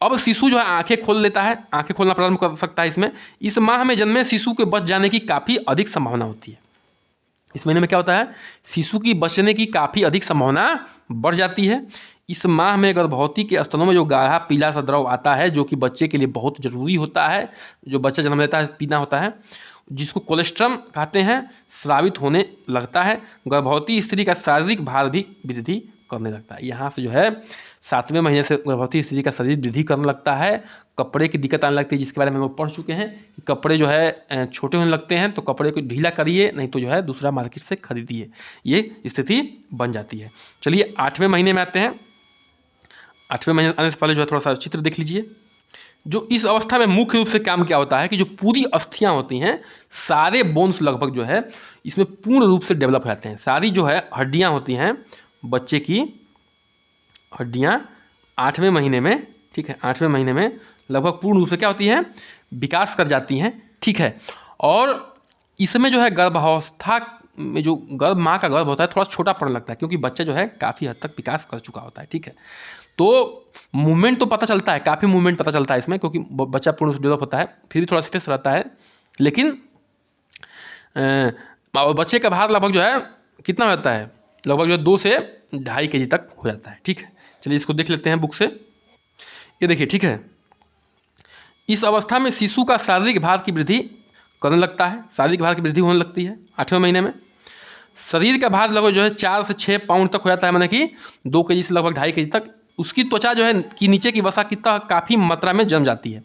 अब शिशु जो है आंखें खोल लेता है, आंखें खोलना प्रारंभ कर सकता है इसमें। इस माह में जन्मे शिशु के बच जाने की काफ़ी अधिक संभावना होती है। इस महीने में क्या होता है, शिशु की बचने की काफ़ी अधिक संभावना बढ़ जाती है। इस माह में गर्भवती के स्तनों में जो गाढ़ा पीला सा द्रव आता है, जो कि बच्चे के लिए बहुत ज़रूरी होता है, जो बच्चा जन्म लेता है पीना होता है, जिसको कोलेस्ट्रम कहते हैं, स्रावित होने लगता है। गर्भवती स्त्री का शारीरिक भार भी वृद्धि करने लगता है। यहाँ से जो है 7वें महीने से गर्भवती स्त्री का शरीर वृद्धि करने लगता है। कपड़े की दिक्कत आने लगती है, जिसके बारे में हम लोग पढ़ चुके हैं कि कपड़े जो है छोटे होने लगते हैं, तो कपड़े को ढीला करिए, नहीं तो जो है दूसरा मार्केट से खरीदिए, ये स्थिति बन जाती है। चलिए 8वें महीने में आते हैं। 8वें महीने आने से पहले जो है थोड़ा सा चित्र देख लीजिए। जो इस अवस्था में मुख्य रूप से काम क्या होता है कि जो पूरी अस्थियां होती हैं, सारे बोन्स लगभग जो है इसमें पूर्ण रूप से डेवलप हो जाते हैं। सारी जो है हड्डियां होती हैं, बच्चे की हड्डियां 8वें महीने में, ठीक है, 8वें महीने में लगभग पूर्ण रूप से क्या होती है, विकास कर जाती हैं, ठीक है। और इसमें जो है गर्भावस्था में जो माँ का गर्भ होता है थोड़ा छोटा पड़ने लगता है, क्योंकि बच्चा जो है काफ़ी हद तक विकास कर चुका होता है, ठीक है। तो मूवमेंट तो पता चलता है, काफ़ी मूवमेंट पता चलता है इसमें, क्योंकि बच्चा पूर्ण डेवलप होता है, फिर भी थोड़ा स्पेस रहता है। लेकिन और बच्चे का भार लगभग जो है कितना हो जाता है, लगभग जो है 2 से 2.5 kg तक हो जाता है, ठीक है। चलिए इसको देख लेते हैं बुक से। ये देखिए, ठीक है, इस अवस्था में शिशु का शारीरिक भार की वृद्धि करने लगता है, शारीरिक भार की वृद्धि होने लगती है 8वें महीने में। शरीर का भार लगभग जो है 4 से 6 पाउंड तक हो जाता है, माने कि 2 kg से लगभग 2.5 kg तक। उसकी त्वचा जो है कि नीचे की वसा की काफ़ी मात्रा में जम जाती है।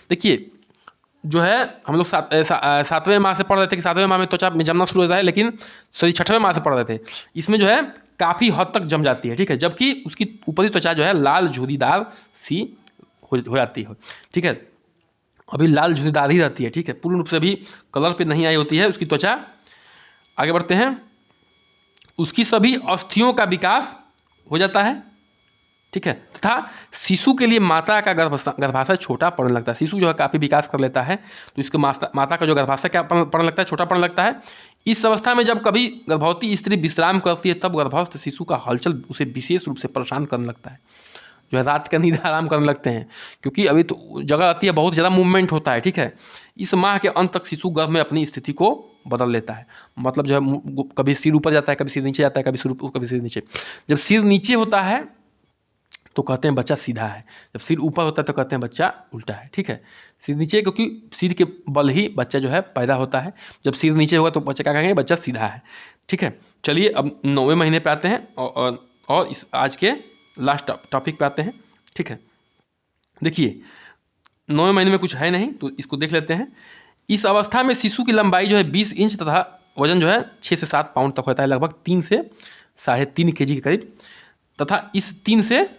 देखिए जो है हम लोग 7वें माह से पढ़ रहे थे कि 7वें माह में त्वचा में जमना शुरू होता है, लेकिन 6वें माह से पढ़ रहे थे, इसमें जो है काफ़ी हद तक जम जाती है, ठीक है। जबकि उसकी ऊपरी त्वचा जो है लाल झुर्रीदार सी हो जाती है, ठीक है। अभी लाल झुर्रीदार ही रहती है, ठीक है, पूर्ण रूप से अभी कलर पे नहीं आई होती है उसकी त्वचा। आगे बढ़ते हैं। उसकी सभी अस्थियों का विकास हो जाता है, ठीक है, तथा शिशु के लिए माता का गर्भाशय छोटा पड़ने लगता है। शिशु जो है काफ़ी विकास कर लेता है, तो इसके माता का जो गर्भाशय क्या पड़ने लगता है, छोटा पड़ने लगता है। इस अवस्था में जब कभी गर्भवती स्त्री विश्राम करती है, तब गर्भस्थ शिशु का हलचल उसे विशेष रूप से परेशान करने लगता है। जो है रात का नींद आराम करने लगते हैं, क्योंकि अभी तो जगह आती है, बहुत ज़्यादा मूवमेंट होता है, ठीक है। इस माह के अंत तक शिशु गर्भ में अपनी स्थिति को बदल लेता है, मतलब जो है कभी सिर ऊपर जाता है, कभी सिर नीचे जाता है, कभी सिर ऊपर कभी सिर नीचे। जब सिर नीचे होता है तो कहते हैं बच्चा सीधा है, जब सिर ऊपर होता है तो कहते हैं बच्चा उल्टा है, ठीक है। सिर नीचे, क्योंकि सिर के बल ही बच्चा जो है पैदा होता है। जब सिर नीचे होगा तो बच्चा क्या कहेंगे, बच्चा सीधा है, ठीक है। चलिए अब 9वें महीने पे आते हैं और इस आज के लास्ट टॉपिक पे आते हैं, ठीक है। देखिए 9वें महीने में कुछ है नहीं, तो इसको देख लेते हैं। इस अवस्था में शिशु की लंबाई जो है 20 इंच तथा वजन जो है 6 से 7 पाउंड तक होता है, लगभग 3 से 3.5 kg के करीब, तथा इस 3 से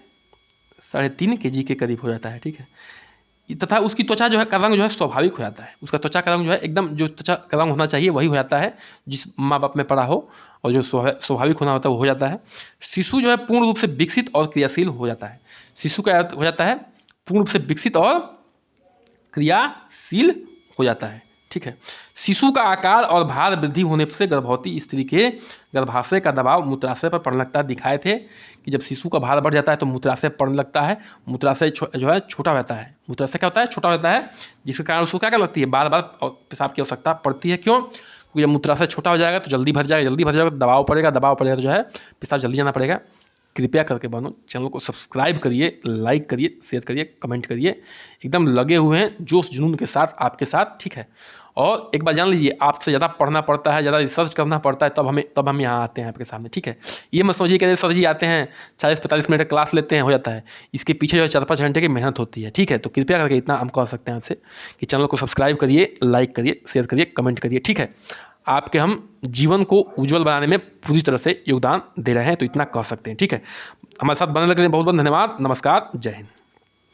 3.5 kg के करीब हो जाता है, ठीक है। तथा उसकी त्वचा जो है का रंग जो है स्वाभाविक हो जाता है। उसका त्वचा का रंग जो है एकदम जो त्वचा का रंग होना चाहिए वही हो जाता है, जिस माँ बाप में पड़ा हो, और जो स्वाभाविक होना होता है वो हो जाता है। शिशु जो है पूर्ण रूप से विकसित और क्रियाशील हो जाता है। शिशु का हो जाता है पूर्ण रूप से विकसित और क्रियाशील हो जाता है, ठीक है। शिशु का आकार और भार वृद्धि होने से गर्भवती स्त्री के गर्भाशय का दबाव मूत्राशय पर पड़ने लगता है। दिखाए थे कि जब शिशु का भार बढ़ जाता है तो मूत्राशय पड़ने लगता है, मूत्राशय जो है छोटा रहता है। मूत्राशय क्या होता है, छोटा रहता है, जिसके कारण उसको क्या लगती है, बार बार पेशाब की आवश्यकता पड़ती है। क्यों, क्योंकि जब मूत्राशय छोटा हो जाएगा तो जल्दी भर जाएगा, जल्दी भर जाएगा तो दबाव पड़ेगा तो जो है पेशाब जल्दी जाना पड़ेगा। कृपया करके बनो, चैनल को सब्सक्राइब करिए, लाइक करिए, शेयर करिए, कमेंट करिए। एकदम लगे हुए हैं जोश जुनून के साथ आपके साथ, ठीक है। और एक बार जान लीजिए, आपसे ज़्यादा पढ़ना पड़ता है, ज़्यादा रिसर्च करना पड़ता है, तब हम यहाँ आते हैं आपके सामने, ठीक है। ये मत समझिए कि सर जी आते हैं 40-45 मिनट का क्लास लेते हैं, हो जाता है। इसके पीछे जो है 4-5 घंटे की मेहनत होती है, ठीक है। तो कृपया करके इतना हम कह सकते हैं आपसे कि चैनल को सब्सक्राइब करिए, लाइक करिए, शेयर करिए, कमेंट करिए, ठीक है। आपके हम जीवन को उज्जवल बनाने में पूरी तरह से योगदान दे रहे हैं, तो इतना कह सकते हैं, ठीक है। हमारे साथ बनने के लिए बहुत बहुत धन्यवाद। नमस्कार, जय हिंद।